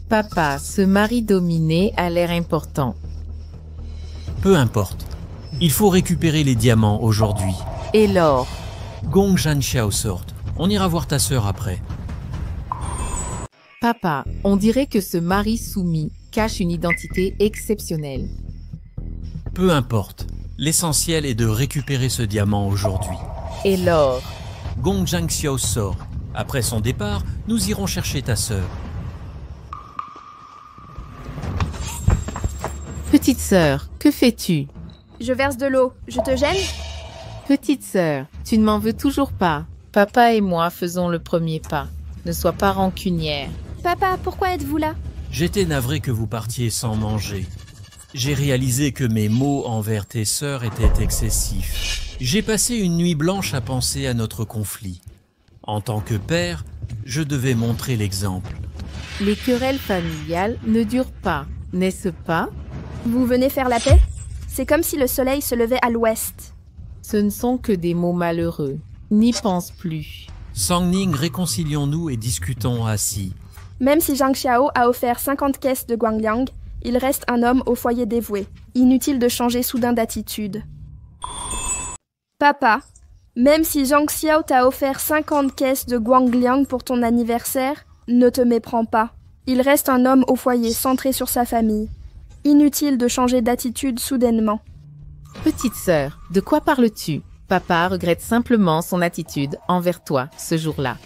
Papa, ce mari dominé a l'air important. Peu importe. Il faut récupérer les diamants aujourd'hui. Et l'or? Gong Zhang Xiao sorte. On ira voir ta sœur après. Papa, on dirait que ce mari soumis cache une identité exceptionnelle. Peu importe. L'essentiel est de récupérer ce diamant aujourd'hui. Et l'or? Gong Zhang Xiao sort. Après son départ, nous irons chercher ta sœur. Petite sœur, que fais-tu? Je verse de l'eau. Je te gêne? Petite sœur, tu ne m'en veux toujours pas. Papa et moi faisons le premier pas. Ne sois pas rancunière. Papa, pourquoi êtes-vous là? J'étais navré que vous partiez sans manger. J'ai réalisé que mes mots envers tes sœurs étaient excessifs. J'ai passé une nuit blanche à penser à notre conflit. En tant que père, je devais montrer l'exemple. Les querelles familiales ne durent pas, n'est-ce pas? Vous venez faire la paix? C'est comme si le soleil se levait à l'ouest. Ce ne sont que des mots malheureux. N'y pense plus. Sangning, réconcilions-nous et discutons assis. Même si Zhang Xiao a offert 50 caisses de guangliang, il reste un homme au foyer dévoué. Inutile de changer soudain d'attitude. Papa, même si Zhang Xiao t'a offert 50 caisses de guangliang pour ton anniversaire, ne te méprends pas. Il reste un homme au foyer centré sur sa famille. Inutile de changer d'attitude soudainement. Petite sœur, de quoi parles-tu? Papa regrette simplement son attitude envers toi ce jour-là.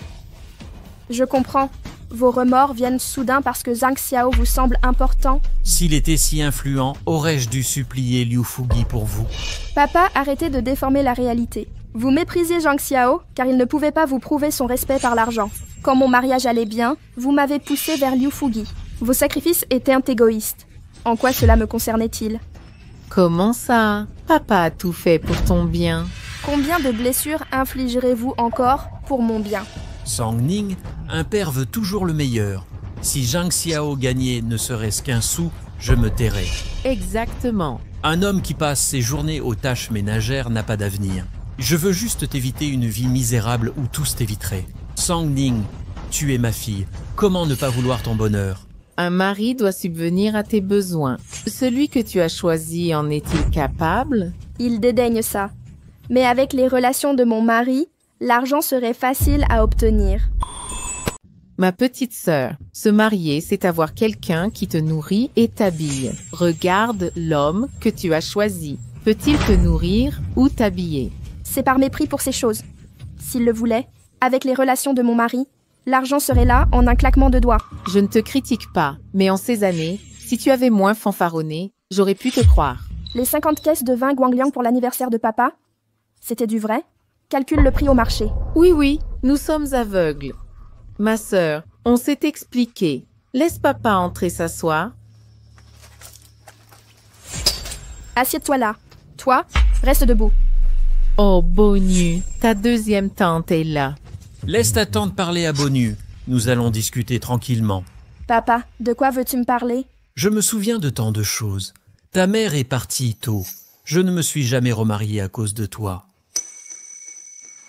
Je comprends. Vos remords viennent soudain parce que Zhang Xiao vous semble important. S'il était si influent, aurais-je dû supplier Liu Fugi pour vous? Papa, arrêtez de déformer la réalité. Vous méprisez Zhang Xiao car il ne pouvait pas vous prouver son respect par l'argent. Quand mon mariage allait bien, vous m'avez poussé vers Liu Fugi. Vos sacrifices étaient égoïstes. En quoi cela me concernait-il? Comment ça? Papa a tout fait pour ton bien. Combien de blessures infligerez-vous encore pour mon bien? Sang Ning, un père veut toujours le meilleur. Si Zhang Xiao gagnait ne serait-ce qu'un sou, je me tairais. Exactement. Un homme qui passe ses journées aux tâches ménagères n'a pas d'avenir. Je veux juste t'éviter une vie misérable où tous t'éviteraient. Sang Ning, tu es ma fille. Comment ne pas vouloir ton bonheur? Un mari doit subvenir à tes besoins. Celui que tu as choisi en est-il capable? Il dédaigne ça. Mais avec les relations de mon mari, l'argent serait facile à obtenir. Ma petite sœur, se marier, c'est avoir quelqu'un qui te nourrit et t'habille. Regarde l'homme que tu as choisi. Peut-il te nourrir ou t'habiller? C'est par mépris pour ces choses. S'il le voulait, avec les relations de mon mari, l'argent serait là en un claquement de doigts. Je ne te critique pas, mais en ces années, si tu avais moins fanfaronné, j'aurais pu te croire. Les 50 caisses de vin Guangliang pour l'anniversaire de papa, c'était du vrai? Calcule le prix au marché. Oui, nous sommes aveugles. Ma sœur, on s'est expliqué. Laisse papa entrer s'asseoir. Assieds-toi là. Toi, reste debout. Oh, Bonu, ta deuxième tante est là. Laisse ta tante parler à Bonu. Nous allons discuter tranquillement. Papa, de quoi veux-tu me parler? Je me souviens de tant de choses. Ta mère est partie tôt. Je ne me suis jamais remarié à cause de toi.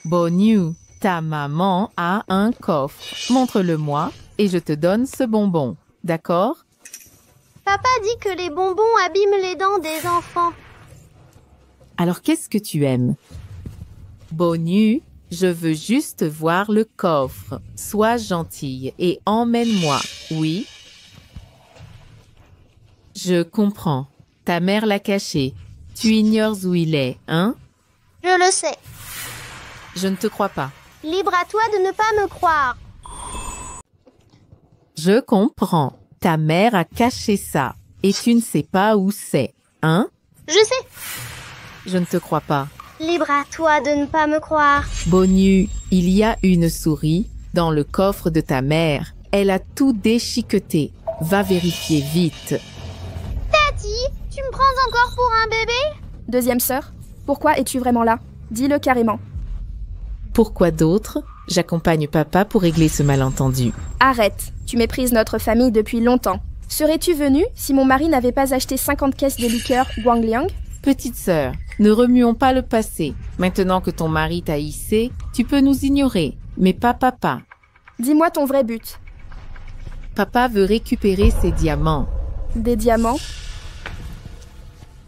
Bonu, ta maman a un coffre. Montre-le-moi et je te donne ce bonbon. D'accord? Papa dit que les bonbons abîment les dents des enfants. Alors qu'est-ce que tu aimes? Bonu, je veux juste voir le coffre. Sois gentille et emmène-moi, oui? Je comprends. Ta mère l'a caché. Tu ignores où il est, hein? Je le sais. Je ne te crois pas. Libre à toi de ne pas me croire. Je comprends. Ta mère a caché ça. Et tu ne sais pas où c'est, hein? Je sais. Je ne te crois pas. Libre à toi de ne pas me croire. Bonu, il y a une souris dans le coffre de ta mère. Elle a tout déchiqueté. Va vérifier vite. Tati, tu me prends encore pour un bébé? Deuxième sœur, pourquoi es-tu vraiment là? Dis-le carrément. Pourquoi d'autre? J'accompagne papa pour régler ce malentendu. Arrête, tu méprises notre famille depuis longtemps. Serais-tu venue si mon mari n'avait pas acheté 50 caisses de liqueur Guangliang? Petite sœur, ne remuons pas le passé. Maintenant que ton mari t'a hissé, tu peux nous ignorer, mais pas papa. Dis-moi ton vrai but. Papa veut récupérer ses diamants. Des diamants?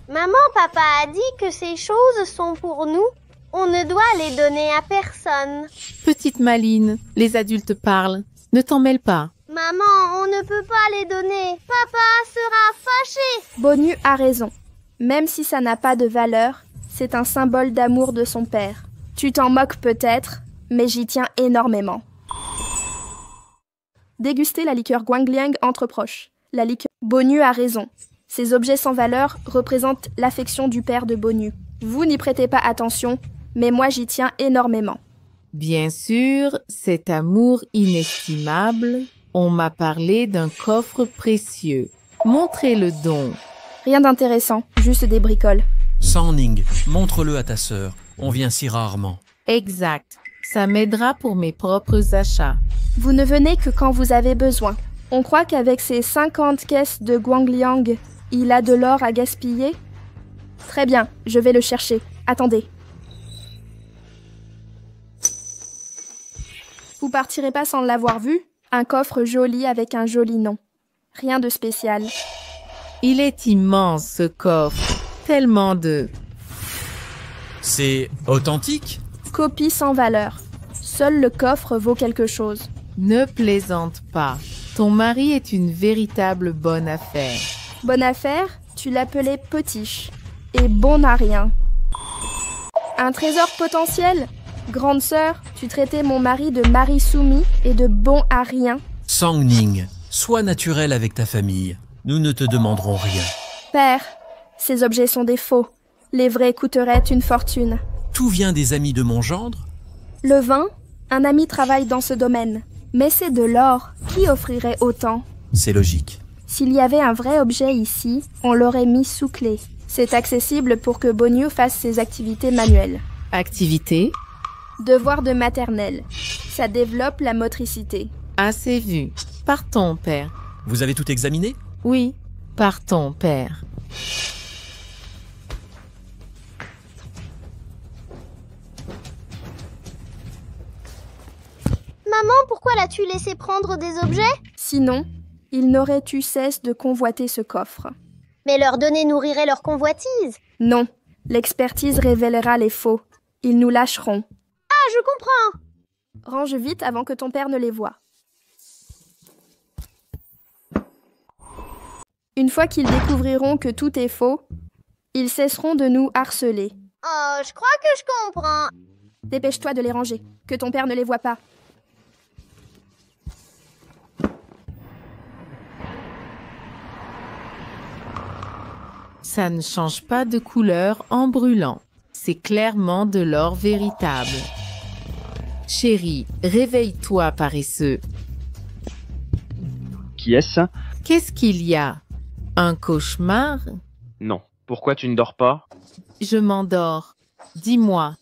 Maman, papa a dit que ces choses sont pour nous. On ne doit les donner à personne. Petite Maline, les adultes parlent. Ne t'en mêle pas. Maman, on ne peut pas les donner. Papa sera fâché. Bonu a raison. Même si ça n'a pas de valeur, c'est un symbole d'amour de son père. Tu t'en moques peut-être, mais j'y tiens énormément. Déguster la liqueur Guangliang entre proches. La liqueur Bonu a raison. Ces objets sans valeur représentent l'affection du père de Bonu. Vous n'y prêtez pas attention, mais moi j'y tiens énormément. Bien sûr, cet amour inestimable, on m'a parlé d'un coffre précieux. Montrez-le donc. Rien d'intéressant, juste des bricoles. Sang Ning, montre-le à ta sœur. On vient si rarement. Exact. Ça m'aidera pour mes propres achats. Vous ne venez que quand vous avez besoin. On croit qu'avec ces 50 caisses de Guangliang, il a de l'or à gaspiller? Très bien, je vais le chercher. Attendez. Vous partirez pas sans l'avoir vu? Un coffre joli avec un joli nom. Rien de spécial. Il est immense, ce coffre. Tellement de... C'est authentique? Copie sans valeur. Seul le coffre vaut quelque chose. Ne plaisante pas. Ton mari est une véritable bonne affaire. Bonne affaire, tu l'appelais potiche. Et bon à rien. Un trésor potentiel? Grande sœur, tu traitais mon mari de mari soumis et de bon à rien. Sang Ning, sois naturel avec ta famille. Nous ne te demanderons rien. Père, ces objets sont des faux. Les vrais coûteraient une fortune. Tout vient des amis de mon gendre? Le vin? Un ami travaille dans ce domaine. Mais c'est de l'or. Qui offrirait autant? C'est logique. S'il y avait un vrai objet ici, on l'aurait mis sous clé. C'est accessible pour que Bonnieu fasse ses activités manuelles. Activité? Devoir de maternelle. Ça développe la motricité. Assez vu. Partons, père. Vous avez tout examiné? Oui, partons, père. Maman, pourquoi l'as-tu laissé prendre des objets? Sinon, il n'aurait eu cesse de convoiter ce coffre. Mais leur donner nourrirait leur convoitise. Non, l'expertise révélera les faux. Ils nous lâcheront. Ah, je comprends. Range vite avant que ton père ne les voie. Une fois qu'ils découvriront que tout est faux, ils cesseront de nous harceler. Oh, je crois que je comprends. Dépêche-toi de les ranger, que ton père ne les voie pas. Ça ne change pas de couleur en brûlant. C'est clairement de l'or véritable. Chérie, réveille-toi, paresseux. Qui est-ce? Qu'est-ce qu'il y a? Un cauchemar? Non. Pourquoi tu ne dors pas? Je m'endors. Dis-moi,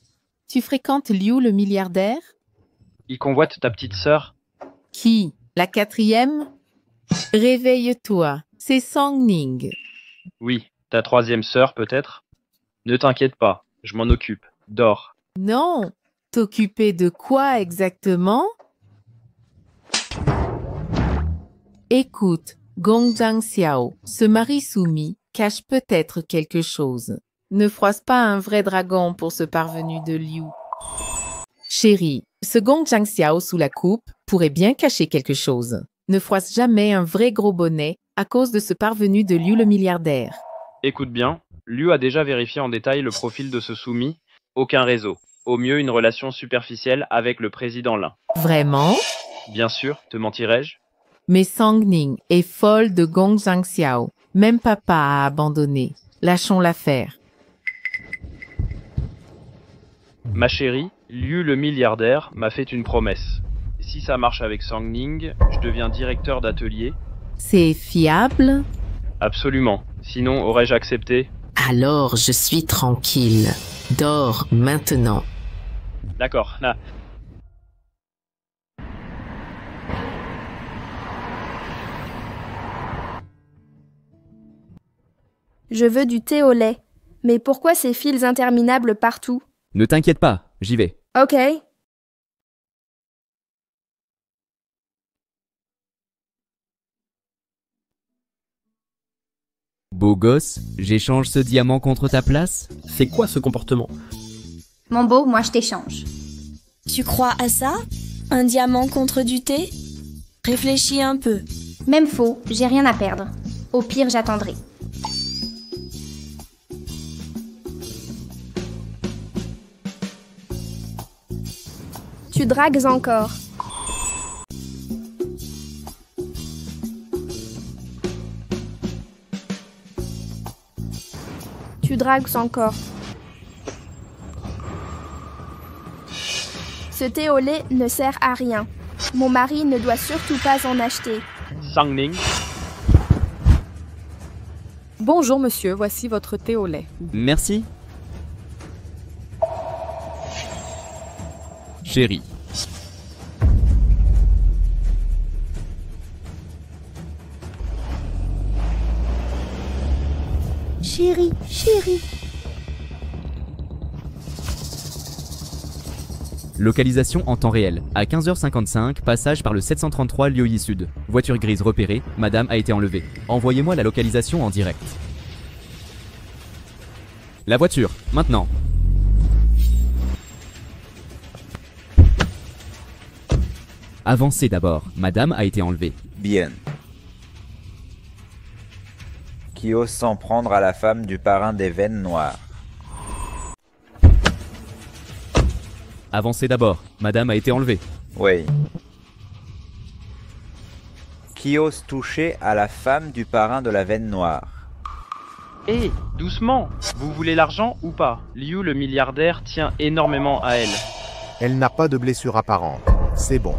tu fréquentes Liu le milliardaire? Il convoite ta petite sœur? Qui? La 4e? Réveille-toi, c'est Sang Ning. Oui, ta 3e sœur peut-être? Ne t'inquiète pas, je m'en occupe. Dors. Non, t'occuper de quoi exactement? Écoute, Gong Zhangxiao, ce mari soumis cache peut-être quelque chose. Ne froisse pas un vrai dragon pour ce parvenu de Liu. Chérie, ce Gong Zhangxiao sous la coupe pourrait bien cacher quelque chose. Ne froisse jamais un vrai gros bonnet à cause de ce parvenu de Liu le milliardaire. Écoute bien, Liu a déjà vérifié en détail le profil de ce soumis. Aucun réseau. Au mieux une relation superficielle avec le président Lin. Vraiment? Bien sûr, te mentirais-je? Mais Sang Ning est folle de Gong Zhangxiao. Même papa a abandonné. Lâchons l'affaire. Ma chérie, Liu le milliardaire m'a fait une promesse. Si ça marche avec Sang Ning, je deviens directeur d'atelier. C'est fiable? Absolument. Sinon, aurais-je accepté? Alors, je suis tranquille. Dors maintenant. D'accord, là. Je veux du thé au lait. Mais pourquoi ces fils interminables partout? Ne t'inquiète pas, j'y vais. Ok. Beau gosse, j'échange ce diamant contre ta place? C'est quoi ce comportement? Mon beau, moi je t'échange. Tu crois à ça? Un diamant contre du thé? Réfléchis un peu. Même faux, j'ai rien à perdre. Au pire, j'attendrai. Tu dragues encore. Tu dragues encore. Ce thé au lait ne sert à rien. Mon mari ne doit surtout pas en acheter. Sang Ning. Bonjour monsieur, voici votre thé au lait. Merci. Chérie. Chérie, chérie. Localisation en temps réel. À 15h55, passage par le 733 Liuyi Sud. Voiture grise repérée, madame a été enlevée. Envoyez-moi la localisation en direct. La voiture, maintenant. Avancez d'abord, madame a été enlevée. Bien. Qui ose s'en prendre à la femme du parrain des veines noires? Avancez d'abord, madame a été enlevée. Oui. Qui ose toucher à la femme du parrain de la veine noire? Hé, doucement. Vous voulez l'argent ou pas? Liu le milliardaire tient énormément à elle. Elle n'a pas de blessure apparente. C'est bon.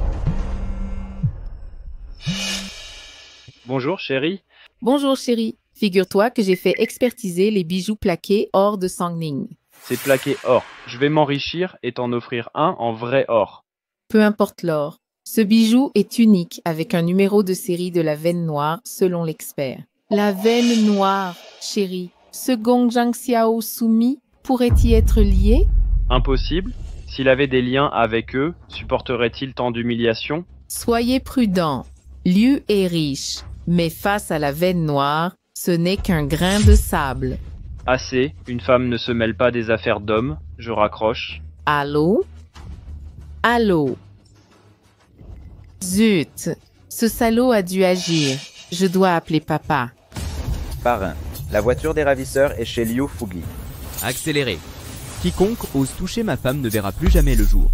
Bonjour chérie. Bonjour chérie. Figure-toi que j'ai fait expertiser les bijoux plaqués or de Songning. C'est plaqué or. Je vais m'enrichir et t'en offrir un en vrai or. Peu importe l'or. Ce bijou est unique avec un numéro de série de la veine noire selon l'expert. La veine noire, chérie. Ce Gong Zhangxiao soumis pourrait y être lié? Impossible. S'il avait des liens avec eux, supporterait-il tant d'humiliation? Soyez prudent. Liu est riche, mais face à la veine noire, ce n'est qu'un grain de sable. Assez, une femme ne se mêle pas des affaires d'hommes. Je raccroche. Allô? Allô? Zut! Ce salaud a dû agir. Je dois appeler papa. Parrain, la voiture des ravisseurs est chez Liu Fugi. Accélérez. Quiconque ose toucher ma femme ne verra plus jamais le jour.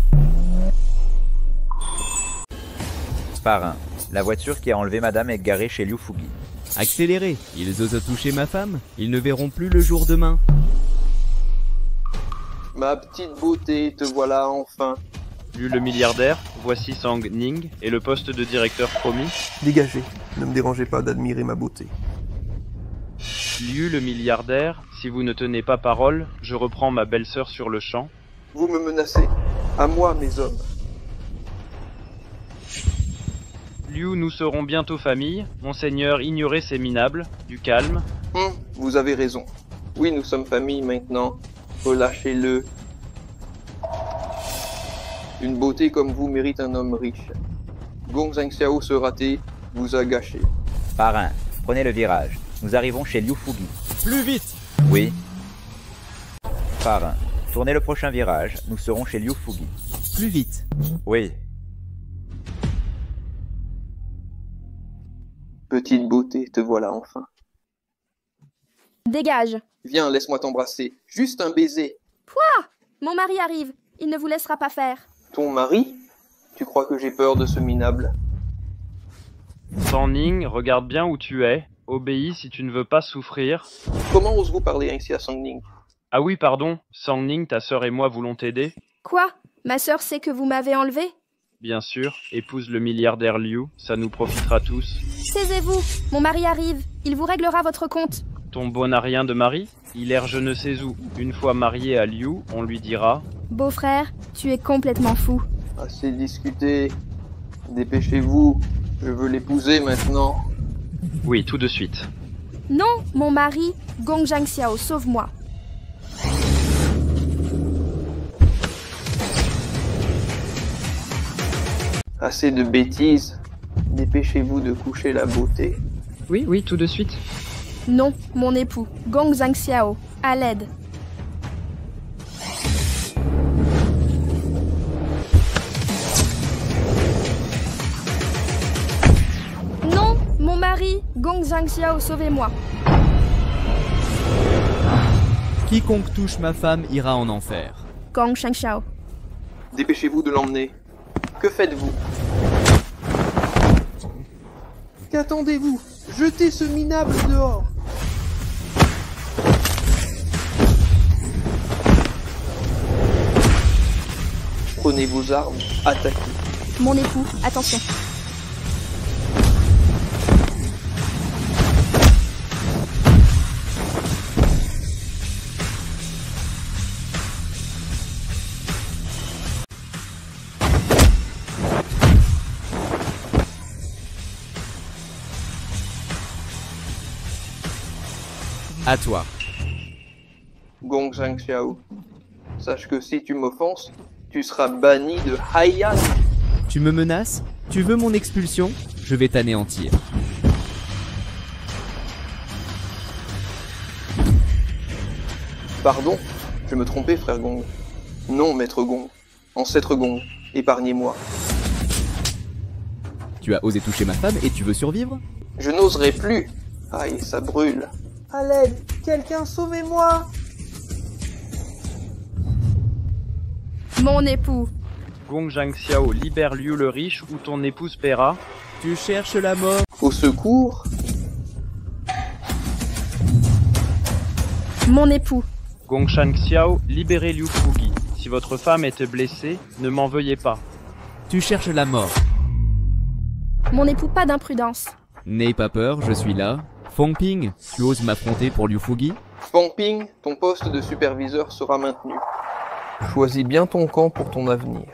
Parrain, la voiture qui a enlevé madame est garée chez Liu Fugi. Accélérez. Ils osent toucher ma femme. Ils ne verront plus le jour demain. Ma petite beauté, te voilà enfin. Liu le milliardaire, voici Sang Ning et le poste de directeur promis. Dégagez, ne me dérangez pas d'admirer ma beauté. Liu le milliardaire, si vous ne tenez pas parole, je reprends ma belle-sœur sur le champ. Vous me menacez. À moi, mes hommes. Liu, nous serons bientôt famille. Monseigneur, ignorez ces minables. Du calme. Vous avez raison. Oui, nous sommes famille maintenant. Relâchez-le. Une beauté comme vous mérite un homme riche. Gong Zhangxiao se rater vous a gâché. Parrain, prenez le virage. Nous arrivons chez Liu Fugi. Plus vite! Oui. Parrain, tournez le prochain virage. Nous serons chez Liu Fugi. Plus vite. Oui. Petite beauté, te voilà enfin. Dégage. Viens, laisse-moi t'embrasser. Juste un baiser. Pouah! Mon mari arrive. Il ne vous laissera pas faire. Ton mari? Tu crois que j'ai peur de ce minable? Sang Ning, regarde bien où tu es. Obéis si tu ne veux pas souffrir. Comment oses-vous parler ainsi à Sang Ning? Ah oui, pardon. Sang Ning, ta sœur et moi voulons t'aider. Quoi? Ma sœur sait que vous m'avez enlevé? Bien sûr, épouse le milliardaire Liu, ça nous profitera tous. Taisez-vous, mon mari arrive, il vous réglera votre compte. Ton beau n'a rien de mari? Il erre je ne sais où. Une fois marié à Liu, on lui dira... Beau-frère, tu es complètement fou. Assez discuté. Dépêchez-vous, je veux l'épouser maintenant. Oui, tout de suite. Non, mon mari, Gong Zhangxiao, sauve-moi. Assez de bêtises. Dépêchez-vous de coucher la beauté. Oui, tout de suite. Non, mon époux, Gong Zhangxiao, à l'aide. Non, mon mari, Gong Zhangxiao, sauvez-moi. Quiconque touche ma femme ira en enfer. Gong Zhangxiao. Dépêchez-vous de l'emmener. Que faites-vous? Qu'attendez-vous? Jetez ce minable dehors. Prenez vos armes, attaquez. Mon époux, attention. À toi. Gong Zhangxiao, sache que si tu m'offenses, tu seras banni de Haiyan. Tu me menaces? Tu veux mon expulsion? Je vais t'anéantir. Pardon, je me trompais, frère Gong. Non, maître Gong. Ancêtre Gong, épargnez-moi. Tu as osé toucher ma femme et tu veux survivre? Je n'oserai plus. Aïe, ça brûle. À l'aide, quelqu'un sauvez-moi! Mon époux. Gong Zhangxiao, libère Liu le riche ou ton épouse paiera. Tu cherches la mort. Au secours! Mon époux. Gong Zhangxiao, libérez Liu Fugi. Si votre femme était blessée, ne m'en veuillez pas. Tu cherches la mort. Mon époux, pas d'imprudence. N'aie pas peur, je suis là. Fangping, tu oses m'affronter pour Liu Fugi? Fangping, ton poste de superviseur sera maintenu. Choisis bien ton camp pour ton avenir.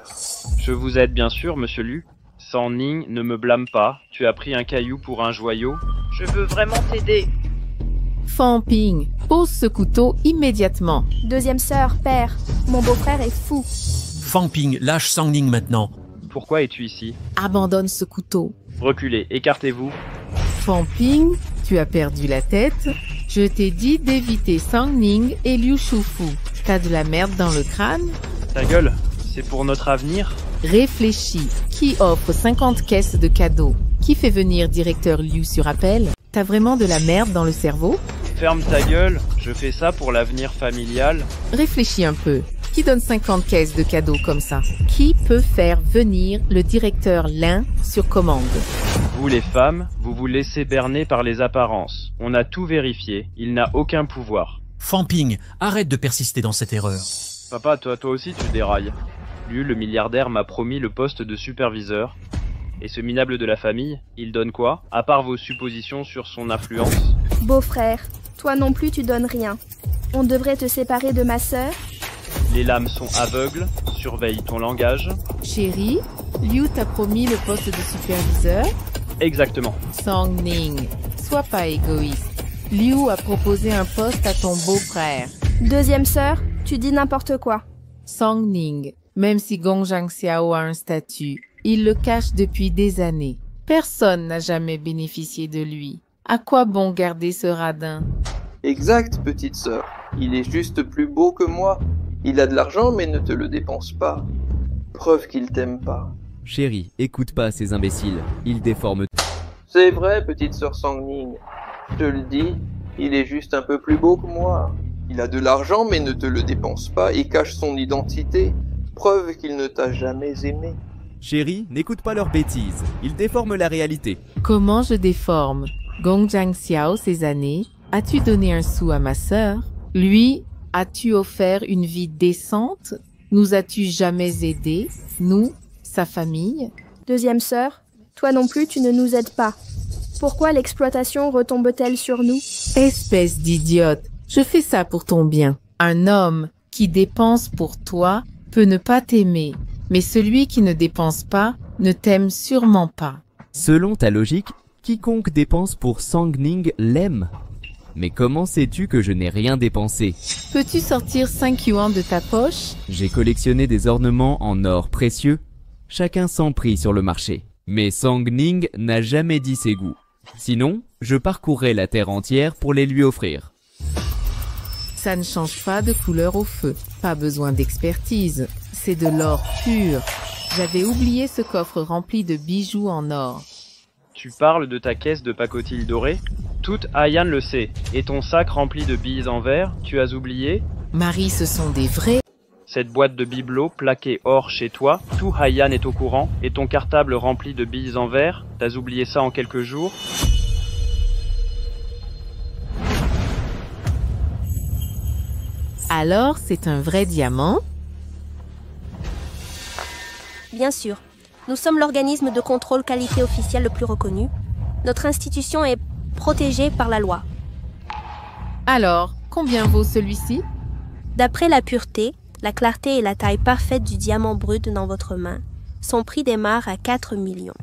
Je vous aide bien sûr, monsieur Liu. San Ning, ne me blâme pas. Tu as pris un caillou pour un joyau. Je veux vraiment t'aider. Fangping, pose ce couteau immédiatement. Deuxième sœur, père. Mon beau-frère est fou. Fangping, lâche San Ning maintenant. Pourquoi es-tu ici? Abandonne ce couteau. Reculez, écartez-vous. Fangping, tu as perdu la tête. Je t'ai dit d'éviter San Ning et Liu Shufu. T'as de la merde dans le crâne? Ta gueule, c'est pour notre avenir? Réfléchis. Qui offre 50 caisses de cadeaux? Qui fait venir directeur Liu sur appel? T'as vraiment de la merde dans le cerveau? Ferme ta gueule, je fais ça pour l'avenir familial. Réfléchis un peu. Qui donne 50 caisses de cadeaux comme ça? Qui peut faire venir le directeur Lin sur commande? Vous les femmes, vous vous laissez berner par les apparences. On a tout vérifié, il n'a aucun pouvoir. Fangping, arrête de persister dans cette erreur. Papa, toi aussi tu dérailles. Liu, le milliardaire, m'a promis le poste de superviseur. Et ce minable de la famille, il donne quoi? À part vos suppositions sur son influence? Beau-frère, toi non plus tu donnes rien. On devrait te séparer de ma sœur? Les lames sont aveugles, surveille ton langage. Chérie, Liu t'a promis le poste de superviseur? Exactement. San Ning, sois pas égoïste. Liu a proposé un poste à ton beau-frère. Deuxième sœur, tu dis n'importe quoi. San Ning, même si Gong Zhangxiao a un statut, il le cache depuis des années. Personne n'a jamais bénéficié de lui. À quoi bon garder ce radin? Exact, petite sœur. Il est juste plus beau que moi. Il a de l'argent mais ne te le dépense pas. Preuve qu'il t'aime pas. Chérie, écoute pas ces imbéciles. Ils déforment. C'est vrai, petite sœur San Ning. Je te le dis, il est juste un peu plus beau que moi. Il a de l'argent mais ne te le dépense pas et cache son identité. Preuve qu'il ne t'a jamais aimé. Chérie, n'écoute pas leurs bêtises. Ils déforment la réalité. Comment je déforme? Gong Zhangxiao, ces années, as-tu donné un sou à ma sœur? Lui, as-tu offert une vie décente? Nous as-tu jamais aidés? Nous, sa famille? Deuxième sœur, toi non plus tu ne nous aides pas. Pourquoi l'exploitation retombe-t-elle sur nous? Espèce d'idiote, je fais ça pour ton bien. Un homme qui dépense pour toi peut ne pas t'aimer, mais celui qui ne dépense pas ne t'aime sûrement pas. Selon ta logique, quiconque dépense pour San Ning l'aime. Mais comment sais-tu que je n'ai rien dépensé? Peux-tu sortir 5 yuan de ta poche? J'ai collectionné des ornements en or précieux, chacun sans prix sur le marché. Mais San Ning n'a jamais dit ses goûts. Sinon, je parcourrais la terre entière pour les lui offrir. Ça ne change pas de couleur au feu. Pas besoin d'expertise. C'est de l'or pur. J'avais oublié ce coffre rempli de bijoux en or. Tu parles de ta caisse de pacotille dorée? Toute Haiyan le sait. Et ton sac rempli de billes en verre, tu as oublié? Marie, ce sont des vrais. Cette boîte de bibelots plaquée or chez toi, tout Haiyan est au courant. Et ton cartable rempli de billes en verre, t'as oublié ça en quelques jours? Alors, c'est un vrai diamant? Bien sûr. Nous sommes l'organisme de contrôle qualité officiel le plus reconnu. Notre institution est protégée par la loi. Alors, combien vaut celui-ci? D'après la pureté, la clarté et la taille parfaite du diamant brut dans votre main, son prix démarre à 4 millions.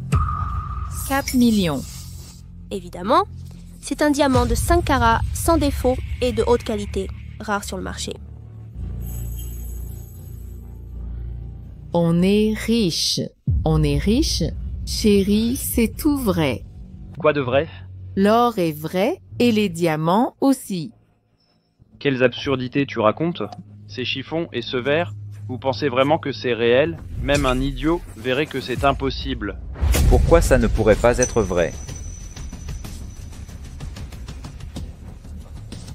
4 millions. Évidemment, c'est un diamant de 5 carats, sans défaut et de haute qualité, rare sur le marché. On est riche. On est riche? Chérie, c'est tout vrai. Quoi de vrai? L'or est vrai et les diamants aussi. Quelles absurdités tu racontes? Ces chiffons et ce verre, vous pensez vraiment que c'est réel? Même un idiot verrait que c'est impossible. Pourquoi ça ne pourrait pas être vrai?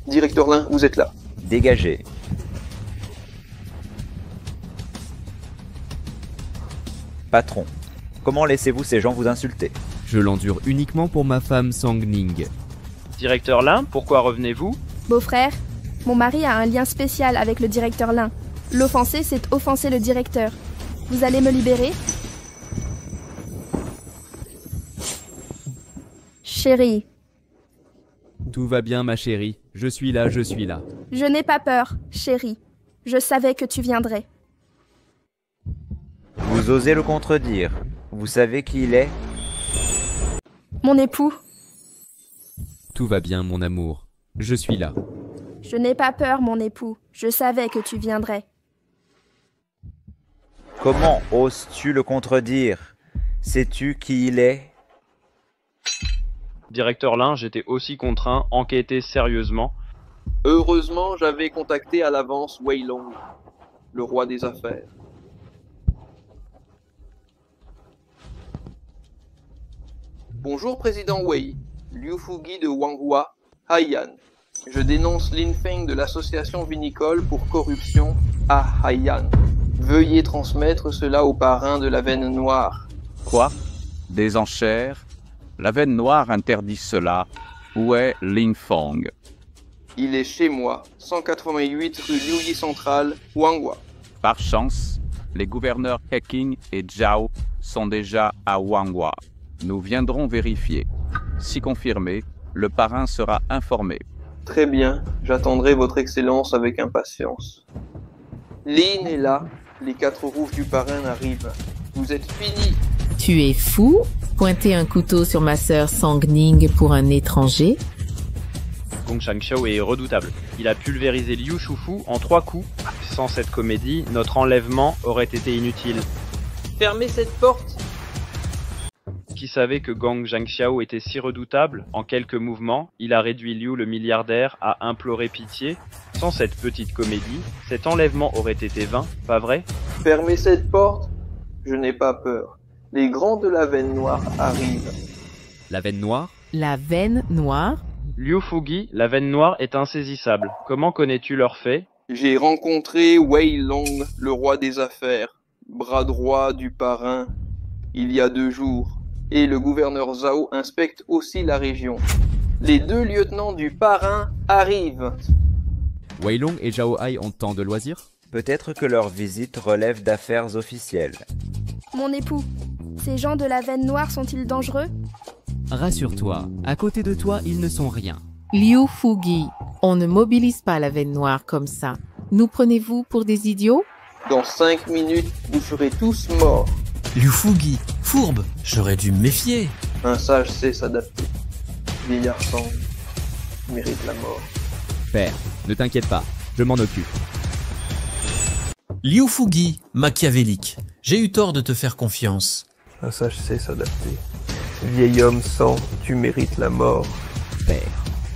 Directeur Lin, vous êtes là. Dégagez. Patron, comment laissez-vous ces gens vous insulter? Je l'endure uniquement pour ma femme Sang Ning. Directeur Lin, pourquoi revenez-vous? Beau-frère, mon mari a un lien spécial avec le directeur Lin. L'offenser, c'est offenser le directeur. Vous allez me libérer? Chérie. Tout va bien, ma chérie. Je suis là, je suis là. Je n'ai pas peur, chérie. Je savais que tu viendrais. Vous osez le contredire. Vous savez qui il est? Mon époux. Tout va bien, mon amour. Je suis là. Je n'ai pas peur, mon époux. Je savais que tu viendrais. Comment oses-tu le contredire? Sais-tu qui il est? Directeur Lin, j'étais aussi contraint, enquêter sérieusement. Heureusement, j'avais contacté à l'avance Wei Long, le roi des affaires. Bonjour, président Wei. Liu Fugi de Wanghua, Haiyan. Je dénonce Lin Feng de l'association vinicole pour corruption à Haiyan. Veuillez transmettre cela au parrain de la veine noire. Quoi? Des enchères? La veine noire interdit cela. Où est Lin Feng? Il est chez moi, 188 rue Liuyi Centrale, Wanghua. Par chance, les gouverneurs Heqing et Zhao sont déjà à Wanghua. Nous viendrons vérifier. Si confirmé, le parrain sera informé. Très bien, j'attendrai votre excellence avec impatience. Lin est là, les 4 roues du parrain arrivent. Vous êtes finis. Tu es fou? Pointer un couteau sur ma sœur Sang Ning pour un étranger? Gong Shangxiao est redoutable. Il a pulvérisé Liu Shufu en 3 coups. Sans cette comédie, notre enlèvement aurait été inutile. Fermez cette porte. Qui savait que Gong Shangxiao était si redoutable? En quelques mouvements, il a réduit Liu le milliardaire à implorer pitié. Sans cette petite comédie, cet enlèvement aurait été vain, pas vrai? Fermez cette porte. Je n'ai pas peur. Les grands de la veine noire arrivent. La veine noire? La veine noire? Liu Fugi, la veine noire est insaisissable. Comment connais-tu leurs faits? J'ai rencontré Wei Long, le roi des affaires, bras droit du parrain, il y a 2 jours. Et le gouverneur Zhao inspecte aussi la région. Les 2 lieutenants du parrain arrivent. Wei Long et Zhao Hai ont tant de loisirs? Peut-être que leur visite relève d'affaires officielles. Mon époux, ces gens de la veine noire sont-ils dangereux? Rassure-toi, à côté de toi, ils ne sont rien. Liu Fugi, on ne mobilise pas la veine noire comme ça. Nous prenez-vous pour des idiots? Dans 5 minutes, vous serez tous morts. Liu Fugi, fourbe, j'aurais dû me méfier. Un sage sait s'adapter. Vieillard sang mérite la mort. Père, ne t'inquiète pas, je m'en occupe. Liu Fugi, machiavélique, j'ai eu tort de te faire confiance. Un sage sait s'adapter. Vieil homme sang, tu mérites la mort. Père,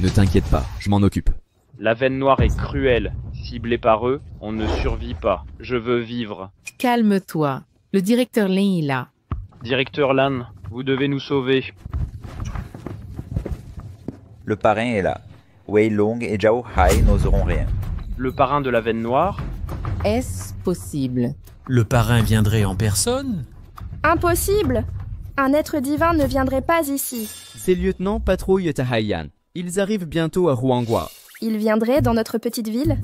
ne t'inquiète pas, je m'en occupe. La veine noire est cruelle. Ciblée par eux, on ne survit pas. Je veux vivre. Calme-toi. Le directeur Lin est là. Directeur Lan, vous devez nous sauver. Le parrain est là. Wei Long et Zhao Hai n'oseront rien. Le parrain de la veine noire? Est-ce possible? Le parrain viendrait en personne? Impossible! Un être divin ne viendrait pas ici. Ces lieutenants patrouillent à Haiyan. Ils arrivent bientôt à Huanghua. Ils viendraient dans notre petite ville?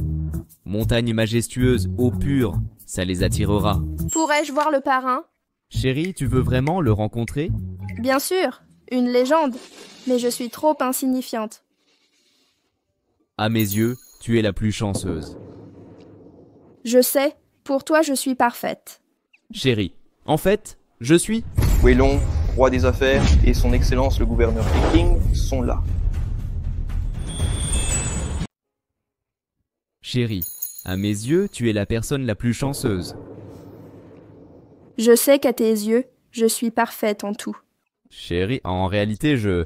Montagne majestueuse, eau pure, ça les attirera. Pourrais-je voir le parrain? Chérie, tu veux vraiment le rencontrer? Bien sûr, une légende, mais je suis trop insignifiante. À mes yeux, tu es la plus chanceuse. Je sais, pour toi je suis parfaite. Chérie, en fait, je suis... Wei Long, roi des affaires, et son excellence le gouverneur Peking sont là. Chérie, à mes yeux, tu es la personne la plus chanceuse. Je sais qu'à tes yeux, je suis parfaite en tout. Chérie, en réalité, je...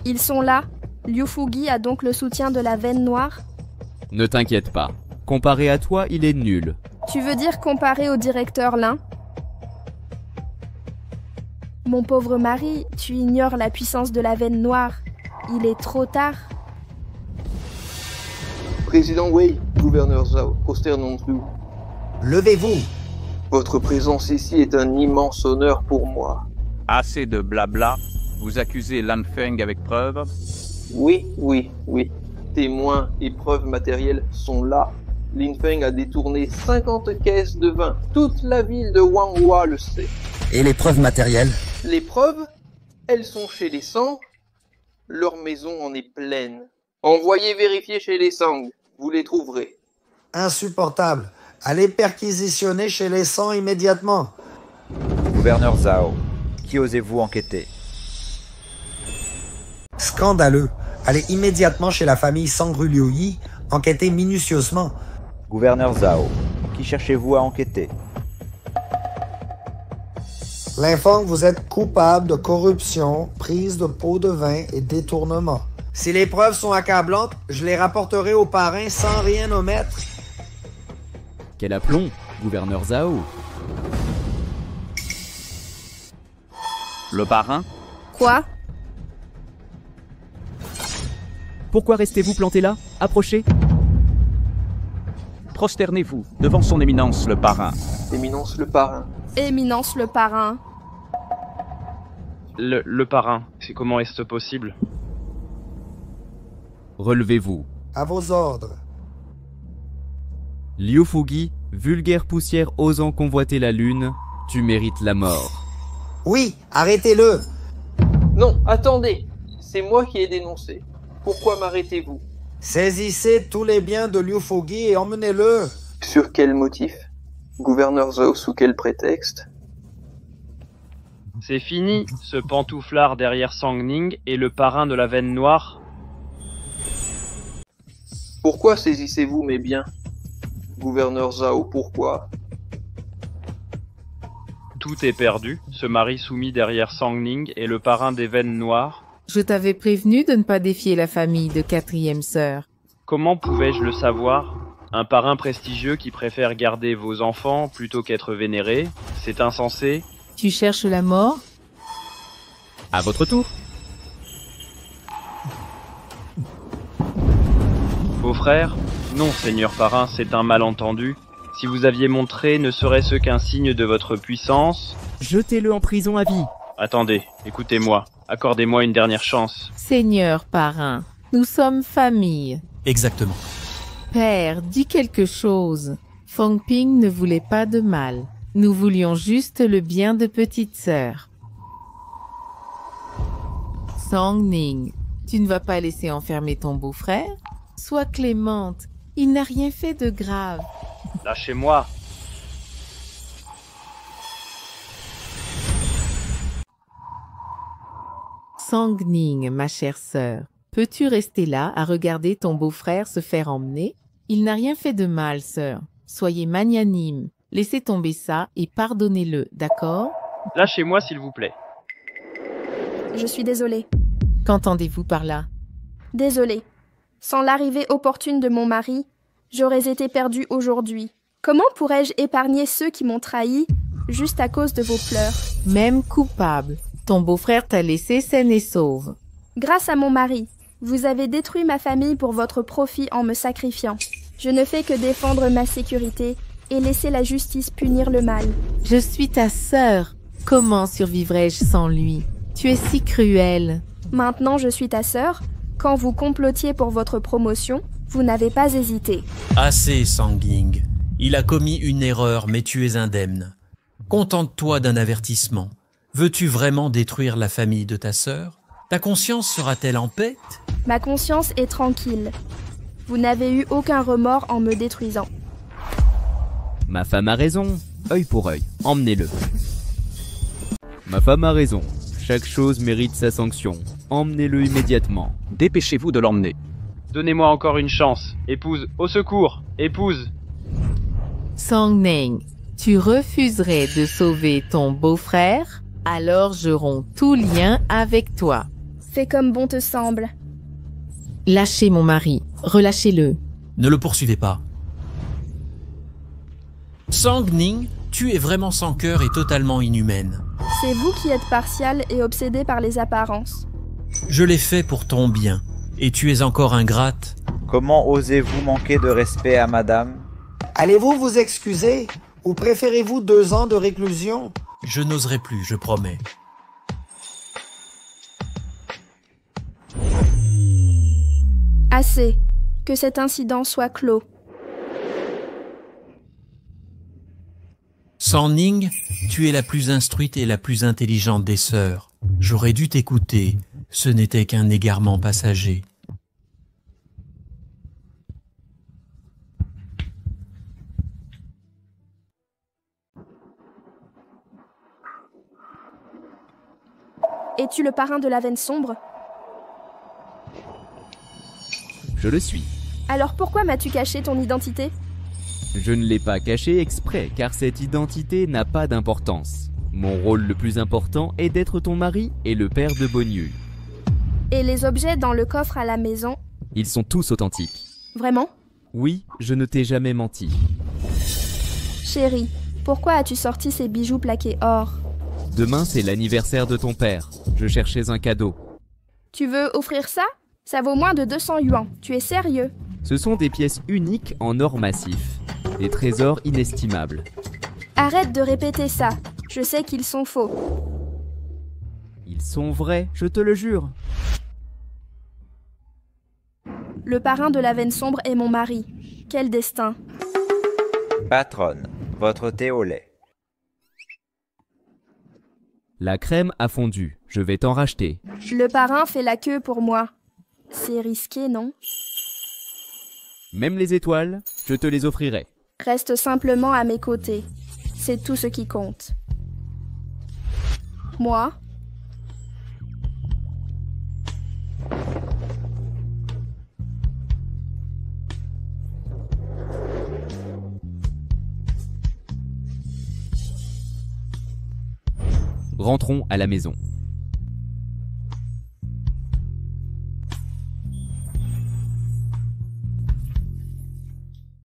Ils sont là. Liu Fugi a donc le soutien de la veine noire? Ne t'inquiète pas. Comparé à toi, il est nul. Tu veux dire comparé au directeur Lin? Mon pauvre mari, tu ignores la puissance de la veine noire. Il est trop tard. Président Wei, gouverneur Zhao, prosternons-nous. Levez-vous. Votre présence ici est un immense honneur pour moi. Assez de blabla. Vous accusez Lan Feng avec preuve? Oui. Témoins et preuves matérielles sont là. Lin Feng a détourné 50 caisses de vin. Toute la ville de Wanghua le sait. Et les preuves matérielles? Les preuves, elles sont chez les Sang. Leur maison en est pleine. Envoyez vérifier chez les Sang. Vous les trouverez. Insupportable. Allez perquisitionner chez les Sang immédiatement. Gouverneur Zhao, qui osez-vous enquêter? Scandaleux. Allez immédiatement chez la famille Sangru Liuyi, enquêtez minutieusement. Gouverneur Zhao, qui cherchez-vous à enquêter? L'informe, vous êtes coupable de corruption, prise de pots de vin et détournement. Si les preuves sont accablantes, je les rapporterai au parrain sans rien omettre. Quel aplomb, gouverneur Zhao. Le parrain? Quoi? Pourquoi restez-vous planté là? Approchez. Prosternez-vous devant son éminence le parrain. Éminence le parrain. Éminence le parrain. Le parrain, c'est comment est-ce possible? Relevez-vous. À vos ordres. Liu Fugi, vulgaire poussière osant convoiter la lune, tu mérites la mort. Oui, arrêtez-le. Non, attendez. C'est moi qui ai dénoncé. Pourquoi m'arrêtez-vous? Saisissez tous les biens de Liu Fugi et emmenez-le. Sur quel motif? Gouverneur Zhao, sous quel prétexte? C'est fini, ce pantouflard derrière Sangning et le parrain de la veine noire. Pourquoi saisissez-vous mes biens? Gouverneur Zhao, pourquoi? Tout est perdu, ce mari soumis derrière Sangning et le parrain des veines noires. Je t'avais prévenu de ne pas défier la famille de quatrième sœur. Comment pouvais-je le savoir? Un parrain prestigieux qui préfère garder vos enfants plutôt qu'être vénéré, c'est insensé. Tu cherches la mort? À votre tour. Vos frères? Non, seigneur parrain, c'est un malentendu. Si vous aviez montré ne serait-ce qu'un signe de votre puissance... Jetez-le en prison à vie. Attendez, écoutez-moi. Accordez-moi une dernière chance. Seigneur parrain, nous sommes famille. Exactement. Père, dis quelque chose. Feng Ping ne voulait pas de mal. Nous voulions juste le bien de petite sœur. Sangning, tu ne vas pas laisser enfermer ton beau-frère? Sois clémente, il n'a rien fait de grave. Lâchez-moi. Sangning, ma chère sœur, peux-tu rester là à regarder ton beau-frère se faire emmener? Il n'a rien fait de mal, sœur. Soyez magnanime. Laissez tomber ça et pardonnez-le, d'accord? Lâchez-moi, s'il vous plaît. Je suis désolée. Qu'entendez-vous par là? Désolée. Sans l'arrivée opportune de mon mari, j'aurais été perdue aujourd'hui. Comment pourrais-je épargner ceux qui m'ont trahi juste à cause de vos pleurs? Même coupable. Ton beau-frère t'a laissé saine et sauve. Grâce à mon mari, vous avez détruit ma famille pour votre profit en me sacrifiant. Je ne fais que défendre ma sécurité et laisser la justice punir le mal. Je suis ta sœur. Comment survivrais-je sans lui? Tu es si cruel. Maintenant, je suis ta sœur. Quand vous complotiez pour votre promotion, vous n'avez pas hésité. Assez, Sangling. Il a commis une erreur, mais tu es indemne. Contente-toi d'un avertissement. Veux-tu vraiment détruire la famille de ta sœur? Ta conscience sera-t-elle en paix? Ma conscience est tranquille. Vous n'avez eu aucun remords en me détruisant. Ma femme a raison. Œil pour œil. Emmenez-le. Ma femme a raison. Chaque chose mérite sa sanction. Emmenez-le immédiatement. Dépêchez-vous de l'emmener. Donnez-moi encore une chance. Épouse, au secours. Épouse. Sangning, tu refuserais de sauver ton beau-frère? Alors je romps tout lien avec toi. Fais comme bon te semble. Lâchez mon mari. Relâchez-le. Ne le poursuivez pas. Sang Ning, tu es vraiment sans cœur et totalement inhumaine. C'est vous qui êtes partial et obsédé par les apparences. Je l'ai fait pour ton bien, et tu es encore ingrate. Comment osez-vous manquer de respect à madame? Allez-vous vous excuser ou préférez-vous 2 ans de réclusion? Je n'oserai plus, je promets. Assez. Que cet incident soit clos. Sang Ning, tu es la plus instruite et la plus intelligente des sœurs. J'aurais dû t'écouter. Ce n'était qu'un égarement passager. Es-tu le parrain de la veine sombre? Je le suis. Alors pourquoi m'as-tu caché ton identité? Je ne l'ai pas caché exprès, car cette identité n'a pas d'importance. Mon rôle le plus important est d'être ton mari et le père de Bonnieu. Et les objets dans le coffre à la maison? Ils sont tous authentiques. Vraiment? Oui, je ne t'ai jamais menti. Chérie, pourquoi as-tu sorti ces bijoux plaqués or? Demain, c'est l'anniversaire de ton père. Je cherchais un cadeau. Tu veux offrir ça? Ça vaut moins de 200 yuans. Tu es sérieux? Ce sont des pièces uniques en or massif. Des trésors inestimables. Arrête de répéter ça. Je sais qu'ils sont faux. Ils sont vrais, je te le jure. Le parrain de la veine sombre est mon mari. Quel destin. Patronne, votre thé au lait. La crème a fondu. Je vais t'en racheter. Le parrain fait la queue pour moi. C'est risqué, non? Même les étoiles, je te les offrirai. Reste simplement à mes côtés. C'est tout ce qui compte. Moi? Rentrons à la maison.